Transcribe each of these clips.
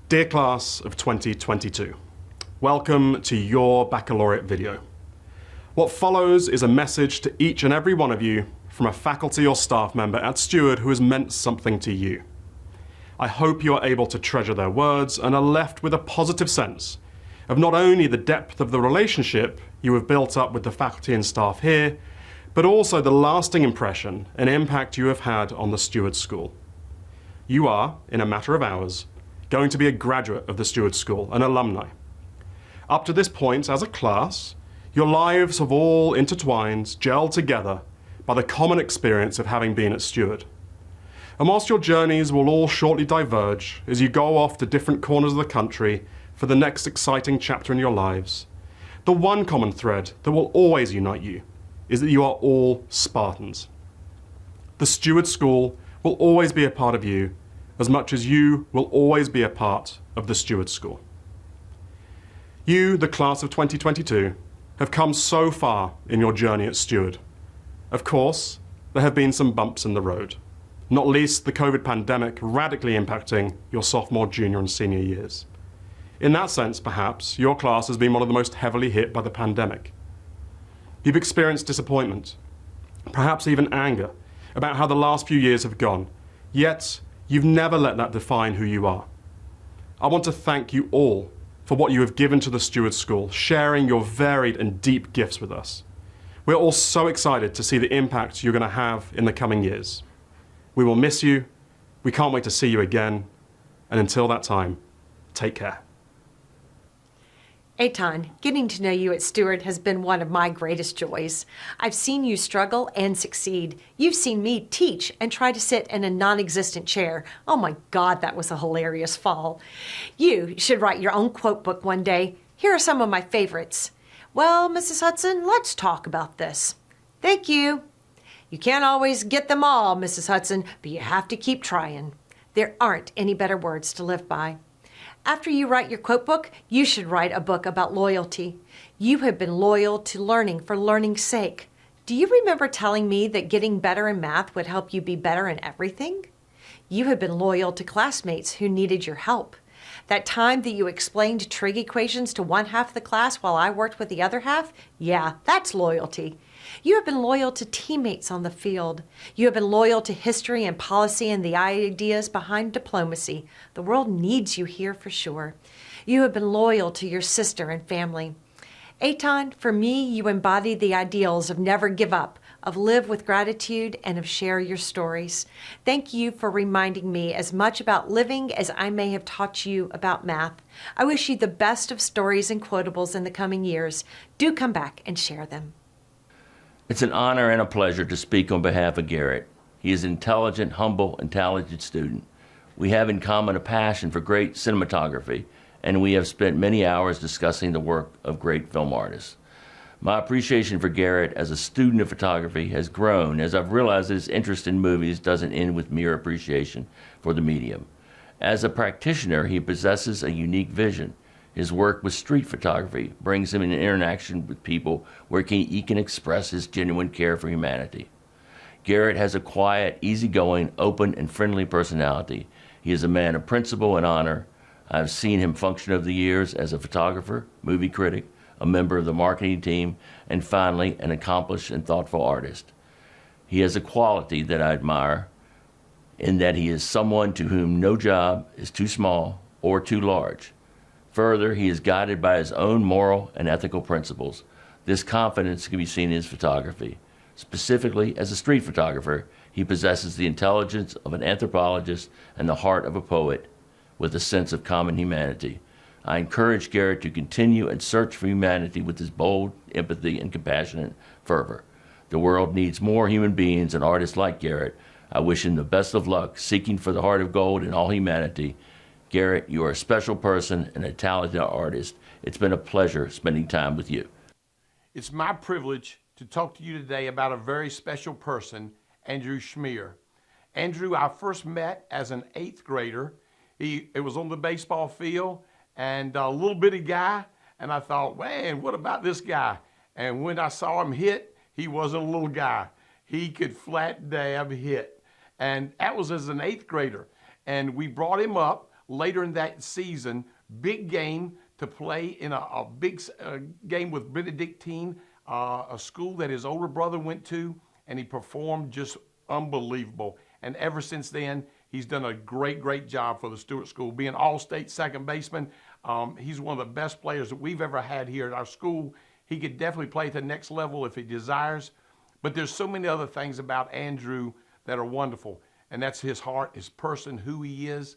Dear class of 2022, welcome to your baccalaureate video. What follows is a message to each and every one of you from a faculty or staff member at Steward who has meant something to you. I hope you are able to treasure their words and are left with a positive sense of not only the depth of the relationship you have built up with the faculty and staff here, but also the lasting impression and impact you have had on the Steward School. You are, in a matter of hours, going to be a graduate of the Steward School, an alumni. Up to this point, as a class, your lives have all intertwined, gelled together by the common experience of having been at Steward. And whilst your journeys will all shortly diverge as you go off to different corners of the country for the next exciting chapter in your lives, the one common thread that will always unite you is that you are all Spartans. The Steward School will always be a part of you as much as you will always be a part of the Steward School. You, the class of 2022, have come so far in your journey at Steward. Of course, there have been some bumps in the road, not least the COVID pandemic radically impacting your sophomore, junior and senior years. In that sense, perhaps, your class has been one of the most heavily hit by the pandemic. You've experienced disappointment, perhaps even anger, about how the last few years have gone, yet you've never let that define who you are. I want to thank you all for what you have given to the Steward School, sharing your varied and deep gifts with us. We're all so excited to see the impact you're going to have in the coming years. We will miss you, we can't wait to see you again, and until that time, take care. Aiden, getting to know you at Steward has been one of my greatest joys. I've seen you struggle and succeed. You've seen me teach and try to sit in a non-existent chair. Oh my God, that was a hilarious fall. You should write your own quote book one day. Here are some of my favorites. Well, Mrs. Hudson, let's talk about this. Thank you. You can't always get them all, Mrs. Hudson, but you have to keep trying. There aren't any better words to live by. After you write your quote book, you should write a book about loyalty. You have been loyal to learning for learning's sake. Do you remember telling me that getting better in math would help you be better in everything? You have been loyal to classmates who needed your help. That time that you explained trig equations to one half of the class while I worked with the other half? Yeah, that's loyalty. You have been loyal to teammates on the field. You have been loyal to history and policy and the ideas behind diplomacy. The world needs you here for sure. You have been loyal to your sister and family. Aiden, for me, you embody the ideals of never give up, of live with gratitude, and of share your stories. Thank you for reminding me as much about living as I may have taught you about math. I wish you the best of stories and quotables in the coming years. Do come back and share them. It's an honor and a pleasure to speak on behalf of Garrett. He is an intelligent, humble, and talented student. We have in common a passion for great cinematography, and we have spent many hours discussing the work of great film artists. My appreciation for Garrett as a student of photography has grown as I've realized that his interest in movies doesn't end with mere appreciation for the medium. As a practitioner, he possesses a unique vision. His work with street photography brings him in interaction with people where he can express his genuine care for humanity. Garrett has a quiet, easygoing, open, and friendly personality. He is a man of principle and honor. I've seen him function over the years as a photographer, movie critic, a member of the marketing team, and finally, an accomplished and thoughtful artist. He has a quality that I admire in that he is someone to whom no job is too small or too large. Further, he is guided by his own moral and ethical principles. This confidence can be seen in his photography. Specifically, as a street photographer, he possesses the intelligence of an anthropologist and the heart of a poet with a sense of common humanity. I encourage Garrett to continue and search for humanity with his bold empathy and compassionate fervor. The world needs more human beings and artists like Garrett. I wish him the best of luck seeking for the heart of gold in all humanity. Garrett, you are a special person and a talented artist. It's been a pleasure spending time with you. It's my privilege to talk to you today about a very special person, Andrew Schmear. Andrew, I first met as an 8th grader. It was on the baseball field, and a little bitty guy, and I thought, man, what about this guy? And when I saw him hit, he wasn't a little guy. He could flat dab hit. And that was as an 8th grader. And we brought him up later in that season, big game to play in a big game with Benedictine, a school that his older brother went to, and he performed just unbelievable. And ever since then, he's done a great job for the Steward School. Being all-state second baseman, he's one of the best players that we've ever had here at our school. He could definitely play at the next level if he desires. But there's so many other things about Andrew that are wonderful. And that's his heart, his person, who he is.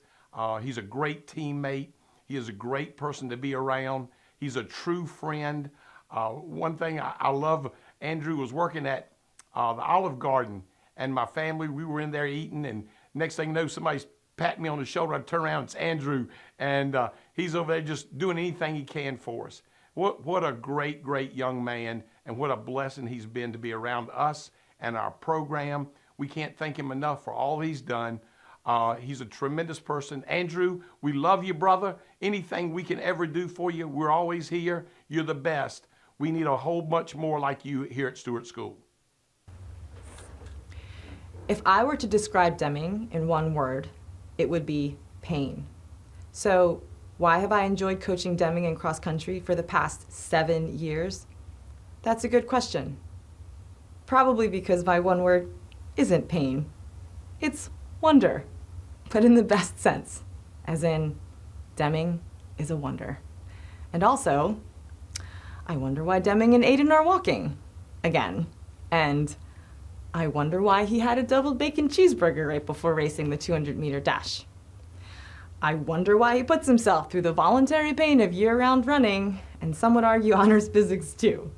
He's a great teammate. He is a great person to be around. He's a true friend. One thing I love, Andrew was working at the Olive Garden, and my family, we were in there eating, and next thing you know, somebody's patting me on the shoulder. I turn around, it's Andrew, and he's over there just doing anything he can for us. What a great young man, and what a blessing he's been to be around us and our program. We can't thank him enough for all he's done. He's a tremendous person. Andrew, we love you, brother. Anything we can ever do for you, we're always here. You're the best. We need a whole bunch more like you here at Steward School. If I were to describe Deming in one word, it would be pain. So why have I enjoyed coaching Deming in cross country for the past 7 years? That's a good question. Probably because my one word isn't pain. It's wonder, but in the best sense, as in Deming is a wonder. And also, I wonder why Deming and Aiden are walking again. And I wonder why he had a double bacon cheeseburger right before racing the 200-meter dash. I wonder why he puts himself through the voluntary pain of year-round running, and some would argue honors physics too.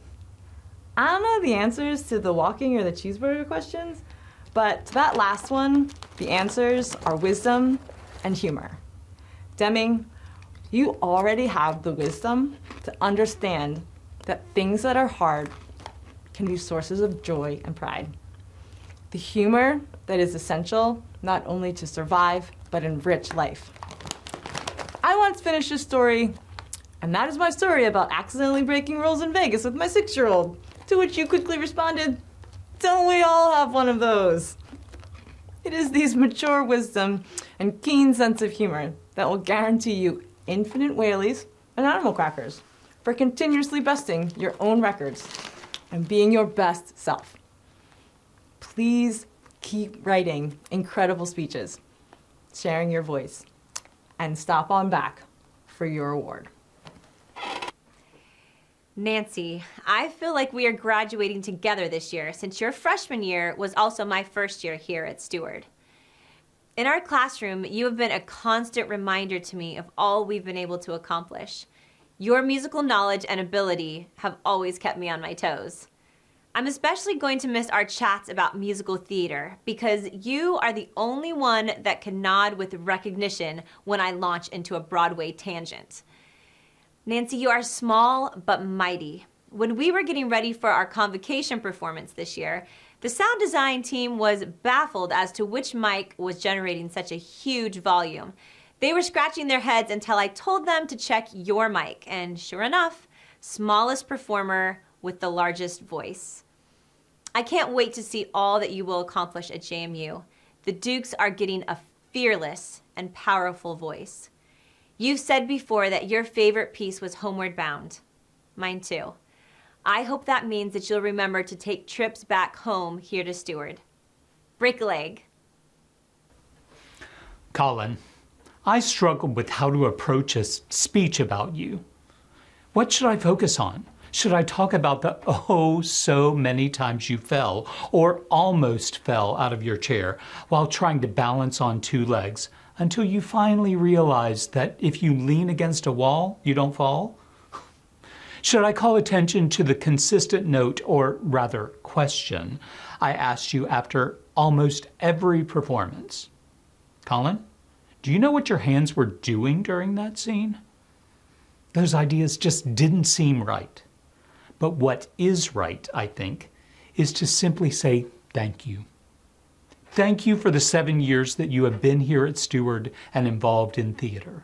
I don't know the answers to the walking or the cheeseburger questions, but to that last one, the answers are wisdom and humor. Deming, you already have the wisdom to understand that things that are hard can be sources of joy and pride. The humor that is essential not only to survive, but enrich life. I once finished a story, and that is my story about accidentally breaking rules in Vegas with my 6-year-old, to which you quickly responded, "Don't we all have one of those?" It is these mature wisdom and keen sense of humor that will guarantee you infinite whaleys and animal crackers for continuously besting your own records and being your best self. Please keep writing incredible speeches, sharing your voice, and stop on back for your award. Nancy, I feel like we are graduating together this year since your freshman year was also my first year here at Steward. In our classroom, you have been a constant reminder to me of all we've been able to accomplish. Your musical knowledge and ability have always kept me on my toes. I'm especially going to miss our chats about musical theater because you are the only one that can nod with recognition when I launch into a Broadway tangent. Nancy, you are small but mighty. When we were getting ready for our convocation performance this year, the sound design team was baffled as to which mic was generating such a huge volume. They were scratching their heads until I told them to check your mic, and sure enough, smallest performer with the largest voice. I can't wait to see all that you will accomplish at JMU. The Dukes are getting a fearless and powerful voice. You've said before that your favorite piece was Homeward Bound. Mine too. I hope that means that you'll remember to take trips back home here to Steward. Break a leg. Colin, I struggled with how to approach a speech about you. What should I focus on? Should I talk about the oh so many times you fell or almost fell out of your chair while trying to balance on 2 legs until you finally realized that if you lean against a wall, you don't fall? Should I call attention to the consistent note, or rather question, I asked you after almost every performance? Colin, do you know what your hands were doing during that scene? Those ideas just didn't seem right. But what is right, I think, is to simply say thank you. Thank you for the 7 years that you have been here at Steward and involved in theater.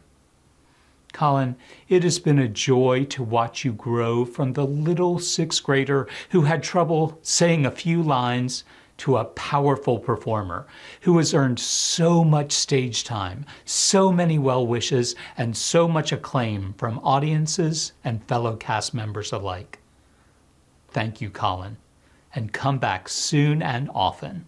Colin, it has been a joy to watch you grow from the little 6th grader who had trouble saying a few lines to a powerful performer who has earned so much stage time, so many well wishes, and so much acclaim from audiences and fellow cast members alike. Thank you, Colin, and come back soon and often.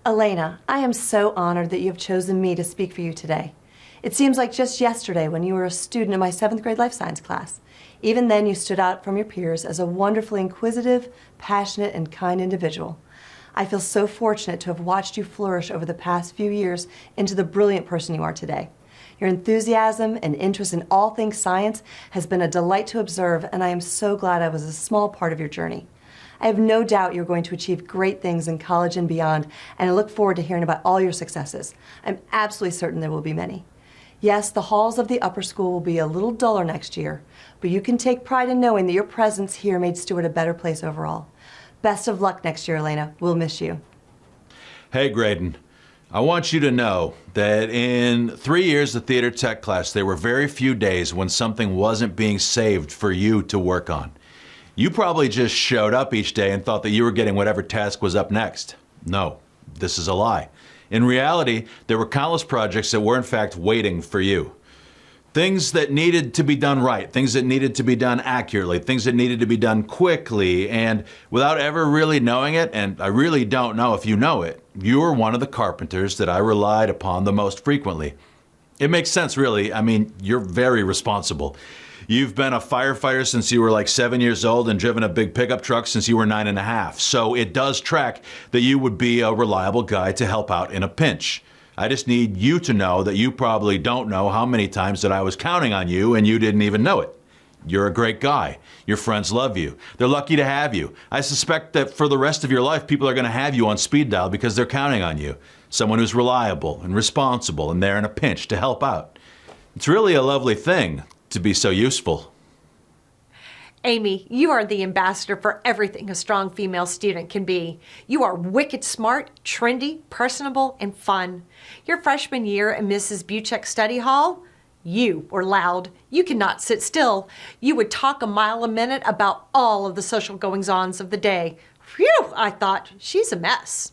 Elena, I am so honored that you have chosen me to speak for you today. It seems like just yesterday when you were a student in my 7th grade life science class. Even then, you stood out from your peers as a wonderfully inquisitive, passionate, and kind individual. I feel so fortunate to have watched you flourish over the past few years into the brilliant person you are today. Your enthusiasm and interest in all things science has been a delight to observe, and I am so glad I was a small part of your journey. I have no doubt you're going to achieve great things in college and beyond, and I look forward to hearing about all your successes. I'm absolutely certain there will be many. Yes, the halls of the upper school will be a little duller next year, but you can take pride in knowing that your presence here made Steward a better place overall. Best of luck next year, Elena. We'll miss you. Hey, Graydon. I want you to know that in 3 years of theater tech class, there were very few days when something wasn't being saved for you to work on. You probably just showed up each day and thought that you were getting whatever task was up next. No, this is a lie. In reality, there were countless projects that were in fact waiting for you. Things that needed to be done right, things that needed to be done accurately, things that needed to be done quickly, and without ever really knowing it, and I really don't know if you know it, you were one of the carpenters that I relied upon the most frequently. It makes sense, really. I mean, you're very responsible. You've been a firefighter since you were like 7 years old and driven a big pickup truck since you were 9.5. So it does track that you would be a reliable guy to help out in a pinch. I just need you to know that you probably don't know how many times that I was counting on you and you didn't even know it. You're a great guy. Your friends love you. They're lucky to have you. I suspect that for the rest of your life, people are going to have you on speed dial because they're counting on you. Someone who's reliable and responsible and there in a pinch to help out. It's really a lovely thing to be so useful. Amy, you are the ambassador for everything a strong female student can be. You are wicked smart, trendy, personable, and fun. Your freshman year in Mrs. Buchek's study hall, you were loud. You could not sit still. You would talk a mile a minute about all of the social goings-ons of the day. Phew, I thought, she's a mess.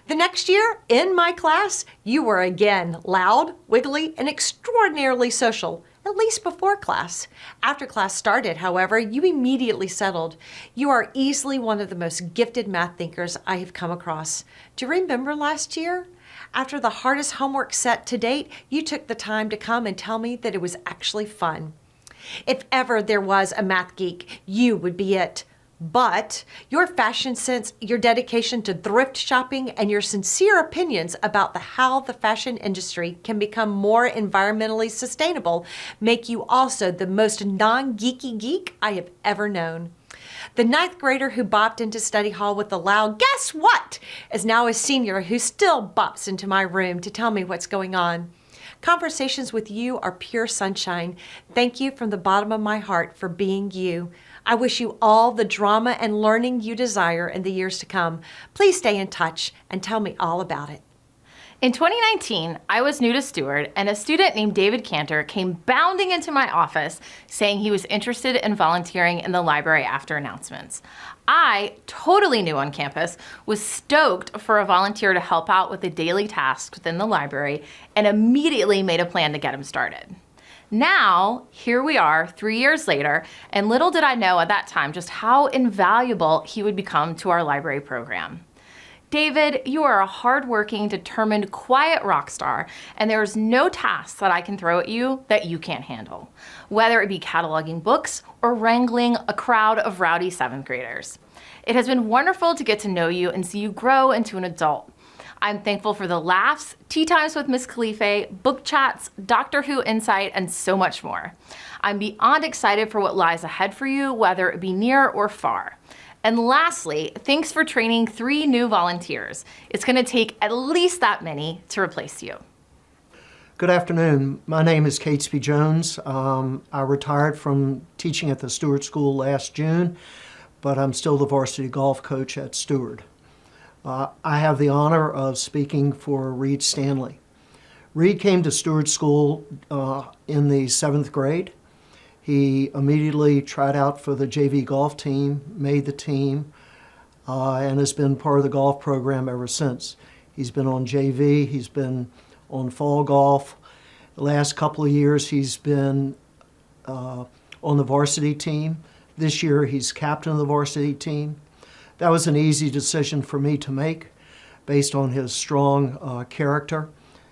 The next year, in my class, you were again loud, wiggly, and extraordinarily social. At least before class. After class started, however, you immediately settled. You are easily one of the most gifted math thinkers I have come across. Do you remember last year? After the hardest homework set to date, you took the time to come and tell me that it was actually fun. If ever there was a math geek, you would be it. But your fashion sense, your dedication to thrift shopping, and your sincere opinions about how the fashion industry can become more environmentally sustainable make you also the most non-geeky geek I have ever known. The 9th grader who bopped into study hall with a loud, "Guess what?" is now a senior who still bops into my room to tell me what's going on. Conversations with you are pure sunshine. Thank you from the bottom of my heart for being you. I wish you all the drama and learning you desire in the years to come. Please stay in touch and tell me all about it. In 2019, I was new to Steward, and a student named David Cantor came bounding into my office saying he was interested in volunteering in the library after announcements. I, totally new on campus, was stoked for a volunteer to help out with the daily tasks within the library and immediately made a plan to get him started. Now, here we are 3 years later, and little did I know at that time just how invaluable he would become to our library program. David, you are a hardworking, determined, quiet rock star, and there is no task that I can throw at you that you can't handle, whether it be cataloging books or wrangling a crowd of rowdy 7th graders. It has been wonderful to get to know you and see you grow into an adult. I'm thankful for the laughs, tea times with Miss Khalife, book chats, Doctor Who insight, and so much more. I'm beyond excited for what lies ahead for you, whether it be near or far. And lastly, thanks for training 3 new volunteers. It's going to take at least that many to replace you. Good afternoon. My name is Catesby Jones. I retired from teaching at the Steward School last June, but I'm still the varsity golf coach at Steward. I have the honor of speaking for Reed Stanley. Reed came to Steward School in the 7th grade. He immediately tried out for the JV golf team, made the team, and has been part of the golf program ever since. He's been on JV, he's been on fall golf. The last couple of years he's been on the varsity team. This year he's captain of the varsity team. That was an easy decision for me to make based on his strong character.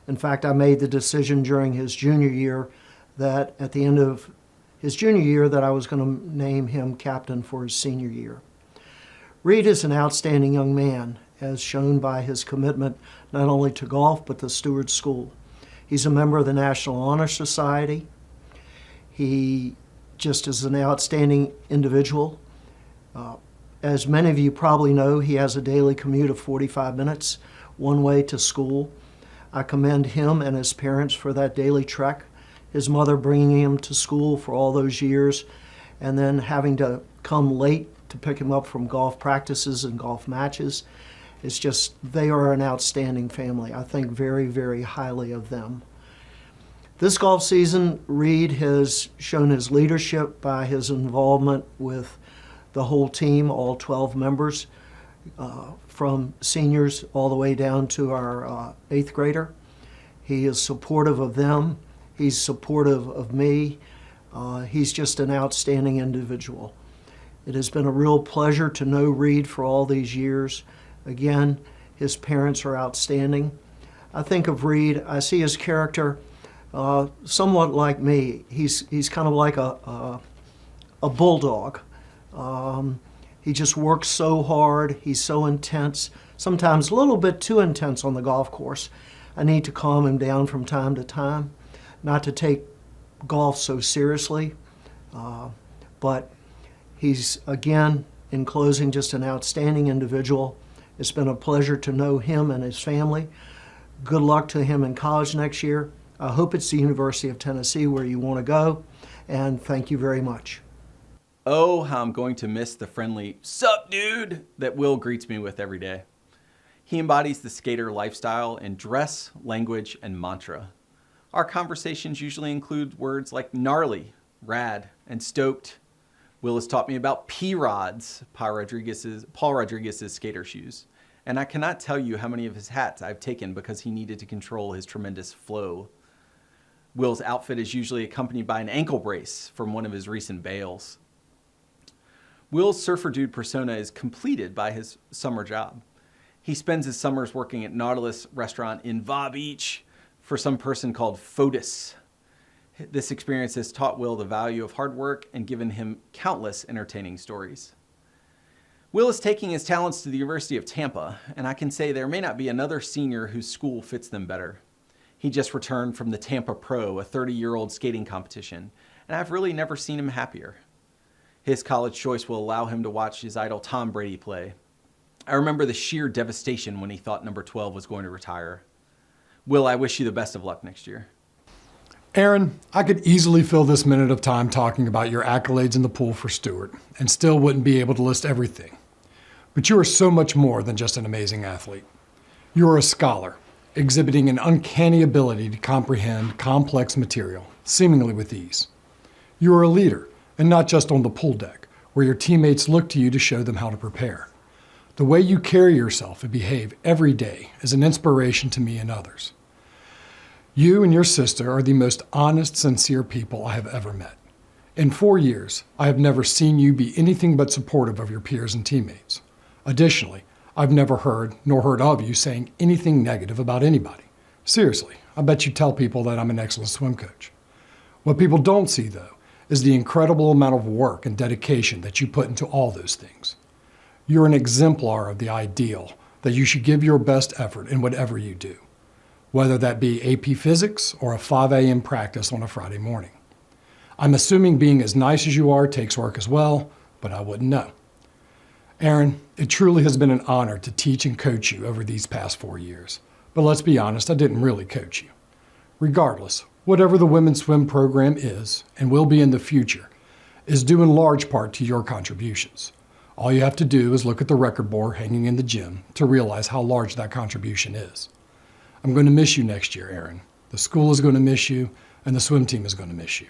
In fact, I made the decision during his junior year that at the end of his junior year that I was going to name him captain for his senior year. Reed is an outstanding young man, as shown by his commitment not only to golf but to Steward School. He's a member of the National Honor Society. He just is an outstanding individual. As many of you probably know, he has a daily commute of 45 minutes one way to school. I commend him and his parents for that daily trek. His mother bringing him to school for all those years and then having to come late to pick him up from golf practices and golf matches. It's just, they are an outstanding family. I think very, very highly of them. This golf season, Reed has shown his leadership by his involvement with the whole team, all 12 members, from seniors all the way down to our 8th grader. He is supportive of them. He's supportive of me. He's just an outstanding individual. It has been a real pleasure to know Reed for all these years. Again, his parents are outstanding. I think of Reed, I see his character somewhat like me. He's kind of like a bulldog. He just works so hard. He's so intense, sometimes a little bit too intense on the golf course. I need to calm him down from time to time, not to take golf so seriously. But he's, again, in closing, just an outstanding individual. It's been a pleasure to know him and his family. Good luck to him in college next year. I hope it's the University of Tennessee where you want to go, and thank you very much. Oh, how I'm going to miss the friendly, "Sup, dude," that Will greets me with every day. He embodies the skater lifestyle in dress, language, and mantra. Our conversations usually include words like gnarly, rad, and stoked. Will has taught me about P-Rods, Paul Rodriguez's skater shoes. And I cannot tell you how many of his hats I've taken because he needed to control his tremendous flow. Will's outfit is usually accompanied by an ankle brace from one of his recent bails. Will's surfer dude persona is completed by his summer job. He spends his summers working at Nautilus restaurant in Va Beach for some person called Fotis. This experience has taught Will the value of hard work and given him countless entertaining stories. Will is taking his talents to the University of Tampa, and I can say there may not be another senior whose school fits them better. He just returned from the Tampa Pro, a 30-year-old skating competition, and I've really never seen him happier. His college choice will allow him to watch his idol Tom Brady play. I remember the sheer devastation when he thought number 12 was going to retire. Will, I wish you the best of luck next year. Aaron, I could easily fill this minute of time talking about your accolades in the pool for Steward and still wouldn't be able to list everything. But you are so much more than just an amazing athlete. You are a scholar, exhibiting an uncanny ability to comprehend complex material, seemingly with ease. You are a leader, and not just on the pool deck, where your teammates look to you to show them how to prepare. The way you carry yourself and behave every day is an inspiration to me and others. You and your sister are the most honest, sincere people I have ever met. In 4 years, I have never seen you be anything but supportive of your peers and teammates. Additionally, I've never heard nor heard of you saying anything negative about anybody. Seriously, I bet you tell people that I'm an excellent swim coach. What people don't see, though, is the incredible amount of work and dedication that you put into all those things. You're an exemplar of the ideal that you should give your best effort in whatever you do, whether that be AP Physics or a 5 a.m. practice on a Friday morning. I'm assuming being as nice as you are takes work as well, but I wouldn't know. Aaron, it truly has been an honor to teach and coach you over these past 4 years. But let's be honest, I didn't really coach you. Regardless, whatever the women's swim program is, and will be in the future, is due in large part to your contributions. All you have to do is look at the record board hanging in the gym to realize how large that contribution is. I'm going to miss you next year, Aaron. The school is going to miss you, and the swim team is going to miss you.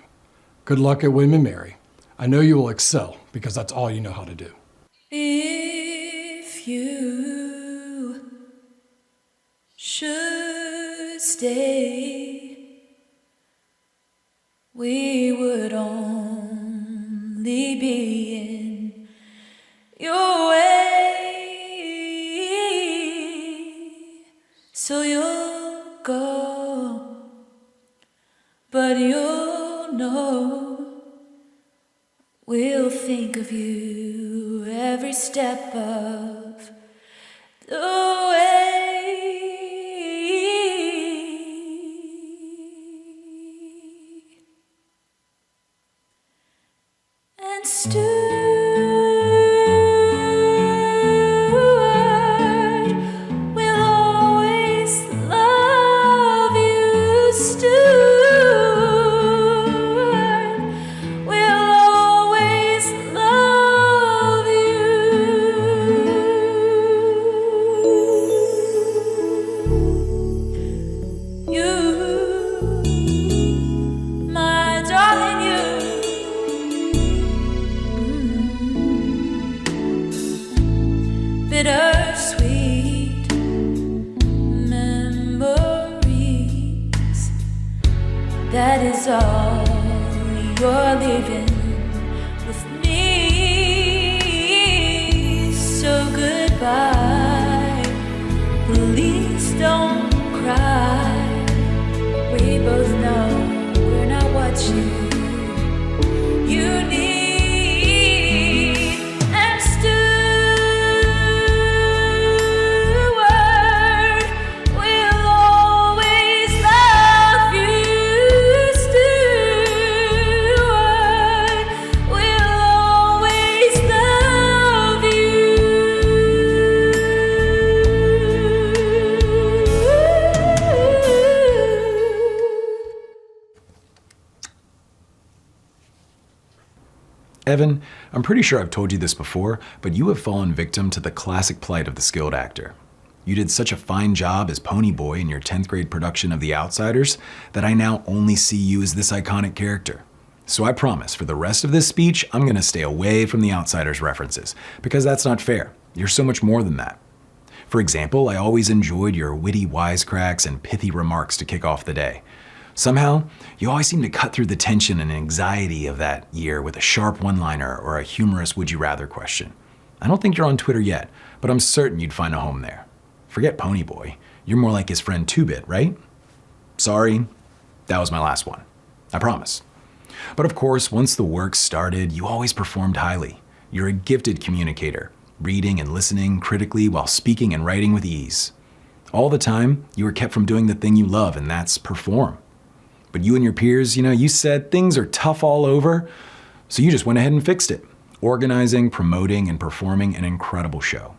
Good luck at William & Mary. I know you will excel because that's all you know how to do. If stay, we would only be in your way. So you'll go, but you'll know we'll think of you every step of the way. And Steward, we'll always love you, Steward, we'll always love you, my darling, you. Bittersweet memories, that is all you're leaving with me. So goodbye, please don't cry. We both know we're not what you need. And Steward, we'll always love you, Steward, we'll always love you. Evan, I'm pretty sure I've told you this before, but you have fallen victim to the classic plight of the skilled actor. You did such a fine job as Pony Boy in your 10th grade production of The Outsiders that I now only see you as this iconic character. So I promise, for the rest of this speech, I'm going to stay away from The Outsiders references, because that's not fair. You're so much more than that. For example, I always enjoyed your witty wisecracks and pithy remarks to kick off the day. Somehow, you always seem to cut through the tension and anxiety of that year with a sharp one-liner or a humorous would-you-rather question. I don't think you're on Twitter yet, but I'm certain you'd find a home there. Forget Pony Boy. You're more like his friend 2-Bit, right? Sorry, that was my last one. I promise. But of course, once the work started, you always performed highly. You're a gifted communicator, reading and listening critically while speaking and writing with ease. All the time, you were kept from doing the thing you love, and that's perform. But you and your peers, you said things are tough all over, so you just went ahead and fixed it, organizing, promoting, and performing an incredible show.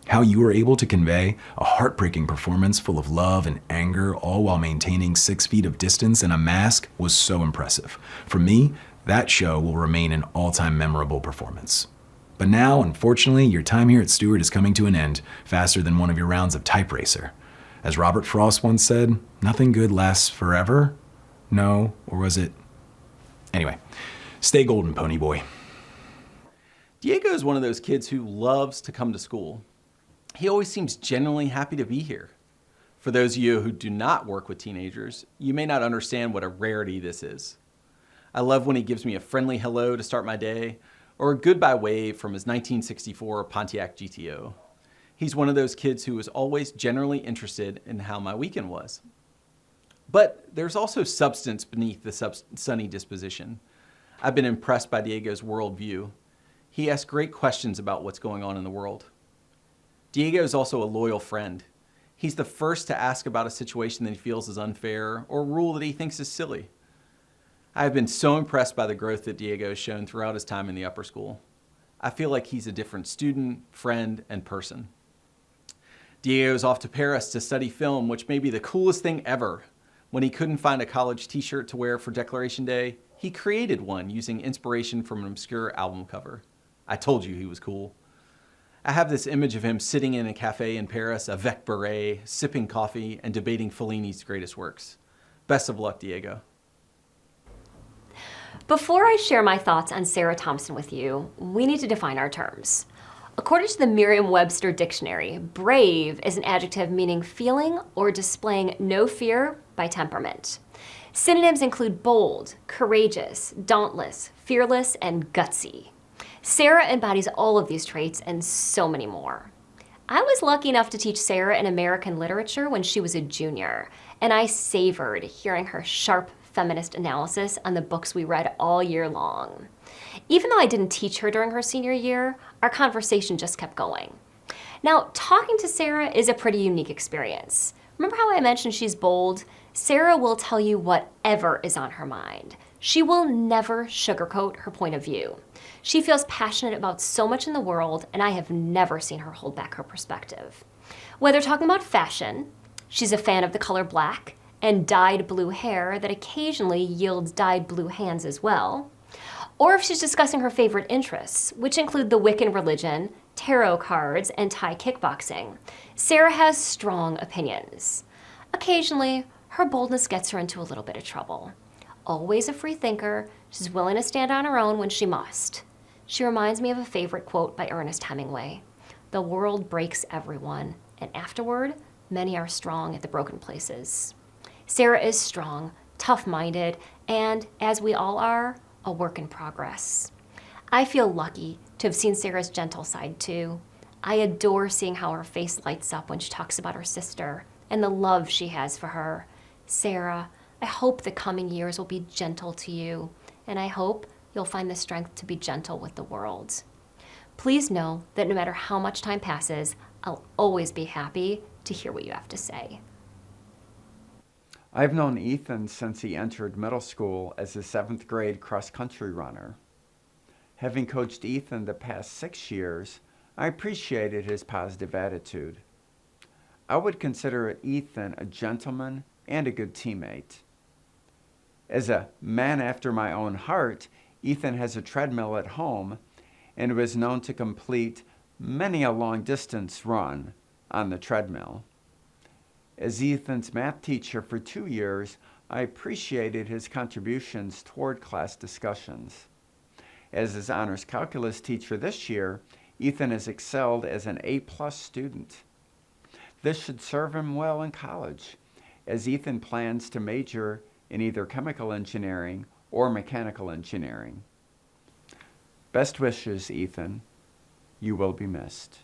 How you were able to convey a heartbreaking performance full of love and anger, all while maintaining 6 feet of distance and a mask, was so impressive. For me, that show will remain an all-time memorable performance. But now, unfortunately, your time here at Steward is coming to an end faster than one of your rounds of Type Racer. As Robert Frost once said, nothing good lasts forever. No, or was it? Anyway, stay golden, Pony Boy. Diego is one of those kids who loves to come to school. He always seems genuinely happy to be here. For those of you who do not work with teenagers, you may not understand what a rarity this is. I love when he gives me a friendly hello to start my day, or a goodbye wave from his 1964 Pontiac GTO. He's one of those kids who is always generally interested in how my weekend was. But there's also substance beneath the sunny disposition. I've been impressed by Diego's worldview. He asks great questions about what's going on in the world. Diego is also a loyal friend. He's the first to ask about a situation that he feels is unfair or a rule that he thinks is silly. I have been so impressed by the growth that Diego has shown throughout his time in the upper school. I feel like he's a different student, friend, and person. Diego is off to Paris to study film, which may be the coolest thing ever. When he couldn't find a college t-shirt to wear for Declaration Day, he created one using inspiration from an obscure album cover. I told you he was cool. I have this image of him sitting in a cafe in Paris, a Vec Beret, sipping coffee, and debating Fellini's greatest works. Best of luck, Diego. Before I share my thoughts on Sarah Thompson with you, we need to define our terms. According to the Merriam-Webster dictionary, brave is an adjective meaning feeling or displaying no fear by temperament. Synonyms include bold, courageous, dauntless, fearless, and gutsy. Sarah embodies all of these traits and so many more. I was lucky enough to teach Sarah in American literature when she was a junior, and I savored hearing her sharp feminist analysis on the books we read all year long. Even though I didn't teach her during her senior year, our conversation just kept going. Now, talking to Sarah is a pretty unique experience. Remember how I mentioned she's bold? Sarah will tell you whatever is on her mind. She will never sugarcoat her point of view. She feels passionate about so much in the world, and I have never seen her hold back her perspective. Whether talking about fashion, she's a fan of the color black and dyed blue hair that occasionally yields dyed blue hands as well, or if she's discussing her favorite interests, which include the Wiccan religion, tarot cards, and Thai kickboxing, Sarah has strong opinions. Occasionally, her boldness gets her into a little bit of trouble. Always a free thinker, she's willing to stand on her own when she must. She reminds me of a favorite quote by Ernest Hemingway: "The world breaks everyone, and afterward, many are strong at the broken places." Sarah is strong, tough-minded, and, as we all are, a work in progress. I feel lucky to have seen Sarah's gentle side too. I adore seeing how her face lights up when she talks about her sister and the love she has for her. Sarah, I hope the coming years will be gentle to you, and I hope you'll find the strength to be gentle with the world. Please know that no matter how much time passes, I'll always be happy to hear what you have to say. I've known Ethan since he entered middle school as a 7th grade cross-country runner. Having coached Ethan the past 6 years, I appreciated his positive attitude. I would consider Ethan a gentleman and a good teammate. As a man after my own heart, Ethan has a treadmill at home and was known to complete many a long-distance run on the treadmill. As Ethan's math teacher for 2 years, I appreciated his contributions toward class discussions. As his honors calculus teacher this year, Ethan has excelled as an A+ student. This should serve him well in college, as Ethan plans to major in either chemical engineering or mechanical engineering. Best wishes, Ethan. You will be missed.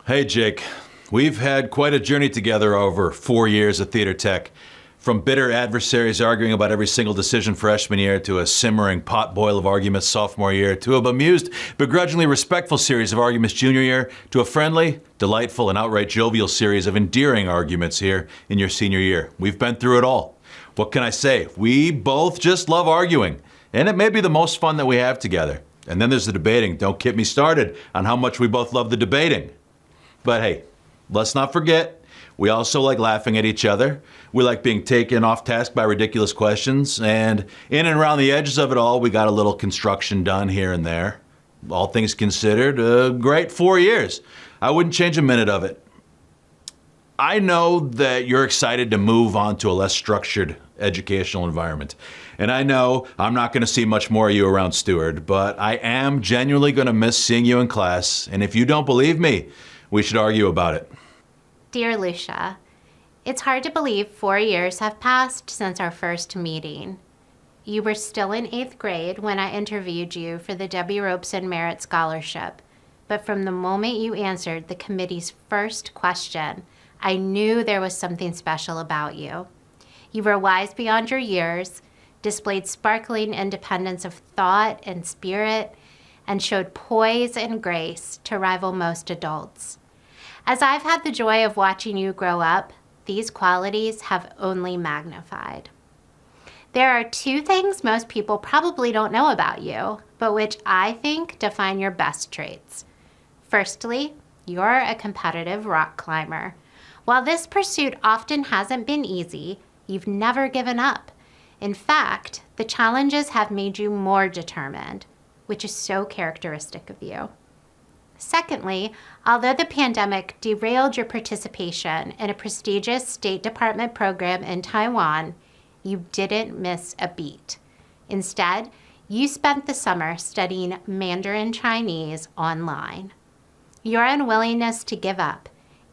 Hey, Jake. We've had quite a journey together over 4 years at Theater Tech. From bitter adversaries arguing about every single decision freshman year to a simmering potboil of arguments sophomore year to a bemused, begrudgingly respectful series of arguments junior year to a friendly, delightful, and outright jovial series of endearing arguments here in your senior year. We've been through it all. What can I say? We both just love arguing, and it may be the most fun that we have together. And then there's the debating. Don't get me started on how much we both love the debating. But hey, let's not forget, we also like laughing at each other. We like being taken off task by ridiculous questions. And in and around the edges of it all, we got a little construction done here and there. All things considered, a great 4 years. I wouldn't change a minute of it. I know that you're excited to move on to a less structured educational environment. And I know I'm not going to see much more of you around Steward, but I am genuinely going to miss seeing you in class. And if you don't believe me, we should argue about it. Dear Lucia, it's hard to believe 4 years have passed since our first meeting. You were still in 8th grade when I interviewed you for the Debbie Robeson Merit Scholarship, but from the moment you answered the committee's first question, I knew there was something special about you. You were wise beyond your years, displayed sparkling independence of thought and spirit, and showed poise and grace to rival most adults. As I've had the joy of watching you grow up, these qualities have only magnified. There are 2 things most people probably don't know about you, but which I think define your best traits. Firstly, you're a competitive rock climber. While this pursuit often hasn't been easy, you've never given up. In fact, the challenges have made you more determined, which is so characteristic of you. Secondly, although the pandemic derailed your participation in a prestigious State Department program in Taiwan, you didn't miss a beat. Instead, you spent the summer studying Mandarin Chinese online. Your unwillingness to give up,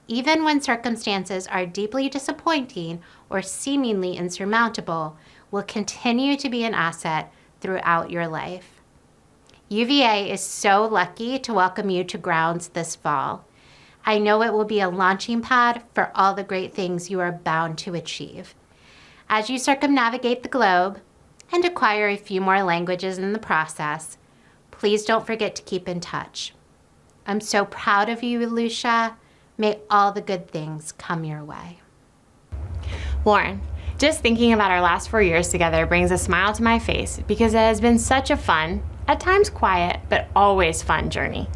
even when circumstances are deeply disappointing or seemingly insurmountable, will continue to be an asset throughout your life. UVA is so lucky to welcome you to grounds this fall. I know it will be a launching pad for all the great things you are bound to achieve. As you circumnavigate the globe and acquire a few more languages in the process, please don't forget to keep in touch. I'm so proud of you, Lucia. May all the good things come your way. Lauren, just thinking about our last 4 years together brings a smile to my face because it has been such a fun, at times quiet, but always fun journey.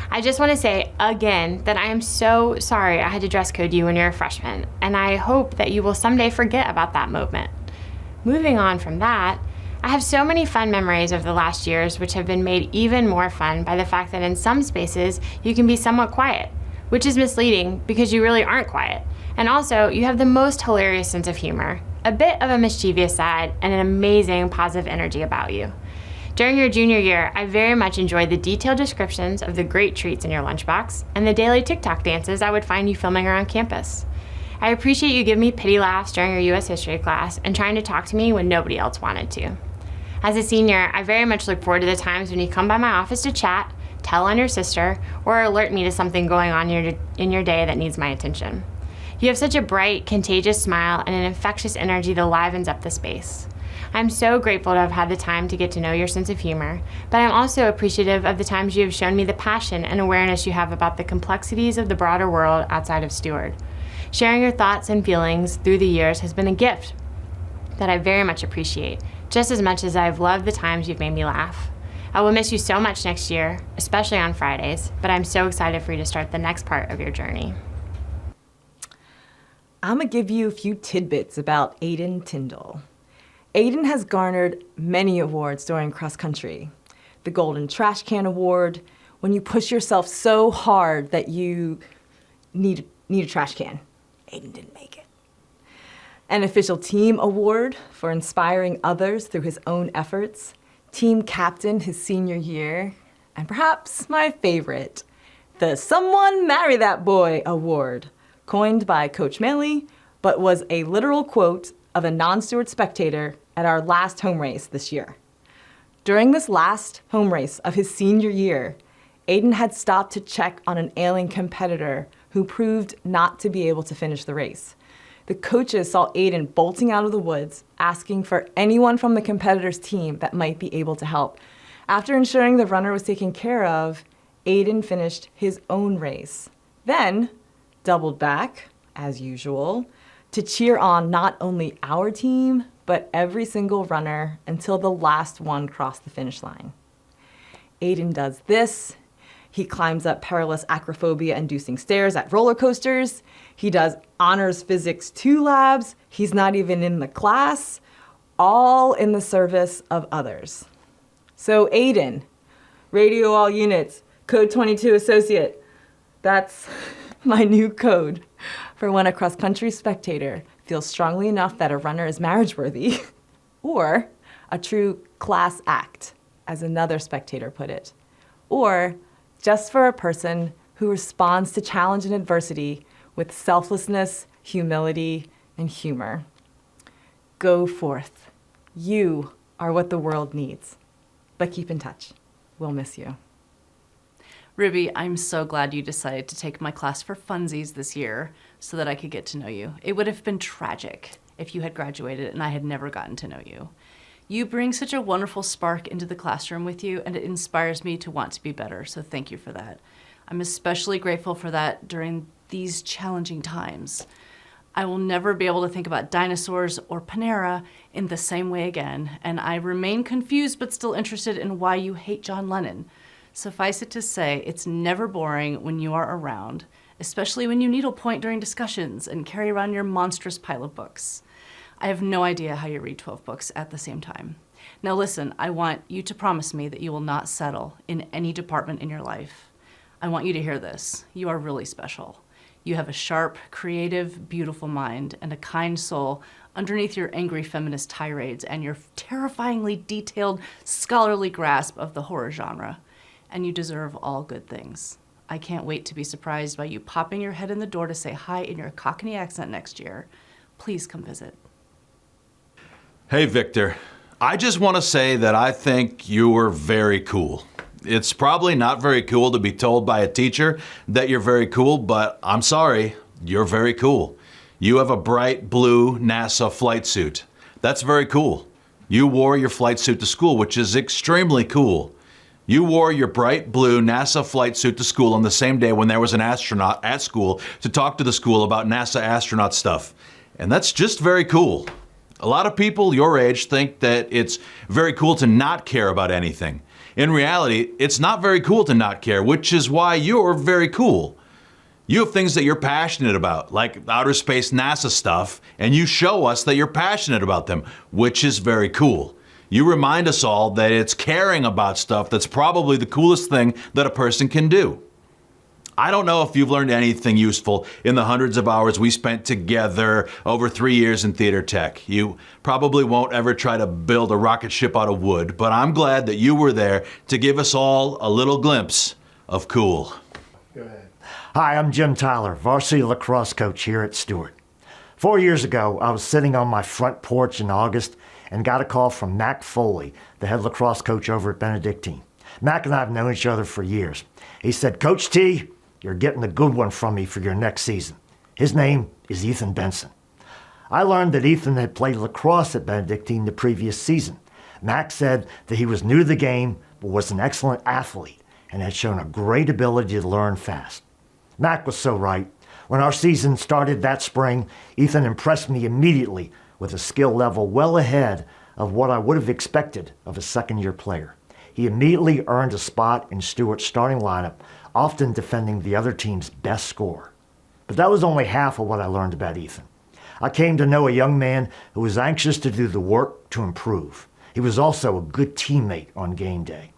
I just want to say again that I am so sorry I had to dress code you when you're a freshman, and I hope that you will someday forget about that moment. Moving on from that, I have so many fun memories of the last years which have been made even more fun by the fact that in some spaces you can be somewhat quiet, which is misleading because you really aren't quiet. And also, you have the most hilarious sense of humor, a bit of a mischievous side, and an amazing positive energy about you. During your junior year, I very much enjoyed the detailed descriptions of the great treats in your lunchbox and the daily TikTok dances I would find you filming around campus. I appreciate you giving me pity laughs during your U.S. history class and trying to talk to me when nobody else wanted to. As a senior, I very much look forward to the times when you come by my office to chat, tell on your sister, or alert me to something going on in your day that needs my attention. You have such a bright, contagious smile and an infectious energy that livens up the space. I'm so grateful to have had the time to get to know your sense of humor, but I'm also appreciative of the times you have shown me the passion and awareness you have about the complexities of the broader world outside of Steward. Sharing your thoughts and feelings through the years has been a gift that I very much appreciate, just as much as I've loved the times you've made me laugh. I will miss you so much next year, especially on Fridays, but I'm so excited for you to start the next part of your journey. I'm going to give you a few tidbits about Aiden Tyndall. Aiden has garnered many awards during cross country. The Golden Trash Can Award, when you push yourself so hard that you need a trash can. Aiden didn't make it. An Official Team Award for inspiring others through his own efforts. Team Captain his senior year. And perhaps my favorite, the Someone Marry That Boy Award, coined by Coach Melly, but was a literal quote of a non-Steward spectator at our last home race this year. During this last home race of his senior year, Aiden had stopped to check on an ailing competitor who proved not to be able to finish the race. The coaches saw Aiden bolting out of the woods, asking for anyone from the competitor's team that might be able to help. After ensuring the runner was taken care of, Aiden finished his own race. Then doubled back, as usual, to cheer on not only our team, but every single runner until the last one crossed the finish line. Aiden does this. He climbs up perilous acrophobia-inducing stairs at roller coasters. He does honors physics 2 labs. He's not even in the class, all in the service of others. So Aiden, radio all units, code 22 associate. That's my new code for when a cross-country spectator feels strongly enough that a runner is marriage-worthy, or a true class act, as another spectator put it, or just for a person who responds to challenge and adversity with selflessness, humility, and humor. Go forth. You are what the world needs. But keep in touch. We'll miss you. Ruby, I'm so glad you decided to take my class for funsies this year so that I could get to know you. It would have been tragic if you had graduated and I had never gotten to know you. You bring such a wonderful spark into the classroom with you, and it inspires me to want to be better, so thank you for that. I'm especially grateful for that during these challenging times. I will never be able to think about dinosaurs or Panera in the same way again, and I remain confused but still interested in why you hate John Lennon. Suffice it to say, it's never boring when you are around, especially when you needlepoint during discussions and carry around your monstrous pile of books. I have no idea how you read 12 books at the same time. Now listen, I want you to promise me that you will not settle in any department in your life. I want you to hear this. You are really special. You have a sharp, creative, beautiful mind and a kind soul underneath your angry feminist tirades and your terrifyingly detailed, scholarly grasp of the horror genre. And you deserve all good things. I can't wait to be surprised by you popping your head in the door to say hi in your Cockney accent next year. Please come visit. Hey, Victor. I just want to say that I think you were very cool. It's probably not very cool to be told by a teacher that you're very cool, but I'm sorry, you're very cool. You have a bright blue NASA flight suit. That's very cool. You wore your flight suit to school, which is extremely cool. You wore your bright blue NASA flight suit to school on the same day when there was an astronaut at school to talk to the school about NASA astronaut stuff. And that's just very cool. A lot of people your age think that it's very cool to not care about anything. In reality, it's not very cool to not care, which is why you're very cool. You have things that you're passionate about, like outer space NASA stuff, and you show us that you're passionate about them, which is very cool. You remind us all that it's caring about stuff that's probably the coolest thing that a person can do. I don't know if you've learned anything useful in the hundreds of hours we spent together over 3 years in theater tech. You probably won't ever try to build a rocket ship out of wood, but I'm glad that you were there to give us all a little glimpse of cool. Go ahead. Hi, I'm Jim Tyler, varsity lacrosse coach here at Steward. 4 years ago, I was sitting on my front porch in August and got a call from Mac Foley, the head lacrosse coach over at Benedictine. Mac and I have known each other for years. He said, "Coach T, you're getting a good one from me for your next season." His name is Ethan Benson. I learned that Ethan had played lacrosse at Benedictine the previous season. Mac said that he was new to the game, but was an excellent athlete and had shown a great ability to learn fast. Mac was so right. When our season started that spring, Ethan impressed me immediately with a skill level well ahead of what I would have expected of a second-year player. He immediately earned a spot in Stewart's starting lineup, often defending the other team's best scorer. But that was only half of what I learned about Ethan. I came to know a young man who was anxious to do the work to improve. He was also a good teammate on game day.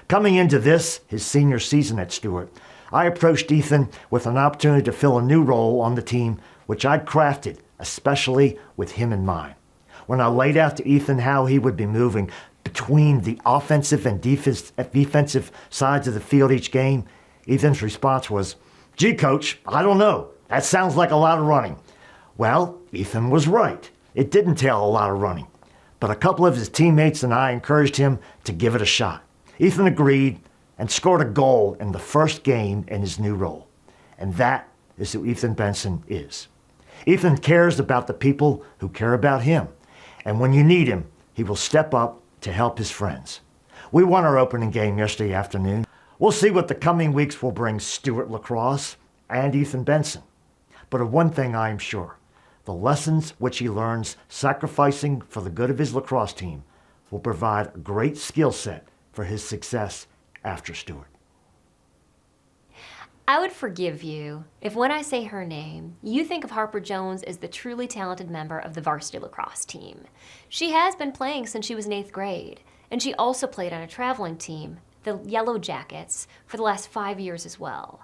Coming into this, his senior season at Stewart, I approached Ethan with an opportunity to fill a new role on the team, which I'd crafted, especially with him in mind. When I laid out to Ethan how he would be moving between the offensive and defensive sides of the field each game, Ethan's response was, "Gee, Coach, I don't know. That sounds like a lot of running." Well, Ethan was right. It did entail a lot of running. But a couple of his teammates and I encouraged him to give it a shot. Ethan agreed and scored a goal in the first game in his new role. And that is who Ethan Benson is. Ethan cares about the people who care about him. And when you need him, he will step up to help his friends. We won our opening game yesterday afternoon. We'll see what the coming weeks will bring Stewart Lacrosse and Ethan Benson. But of one thing I am sure, the lessons which he learns sacrificing for the good of his lacrosse team will provide a great skill set for his success after Stewart. I would forgive you if when I say her name, you think of Harper Jones as the truly talented member of the varsity lacrosse team. She has been playing since she was in 8th grade, and she also played on a traveling team, the Yellow Jackets, for the last 5 years as well.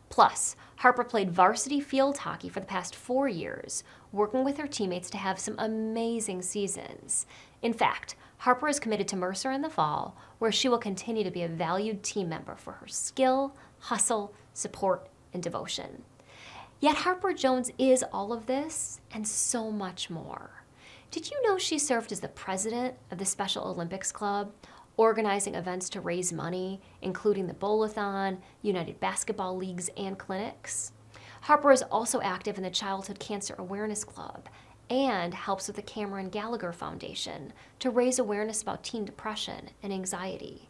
Plus, Harper played varsity field hockey for the past 4 years, working with her teammates to have some amazing seasons. In fact, Harper is committed to Mercer in the fall, where she will continue to be a valued team member for her skill, hustle, support, and devotion. Yet Harper Jones is all of this and so much more. Did you know she served as the president of the Special Olympics Club, organizing events to raise money, including the Bowl-a-thon, United Basketball Leagues, and clinics? Harper is also active in the Childhood Cancer Awareness Club and helps with the Cameron Gallagher Foundation to raise awareness about teen depression and anxiety.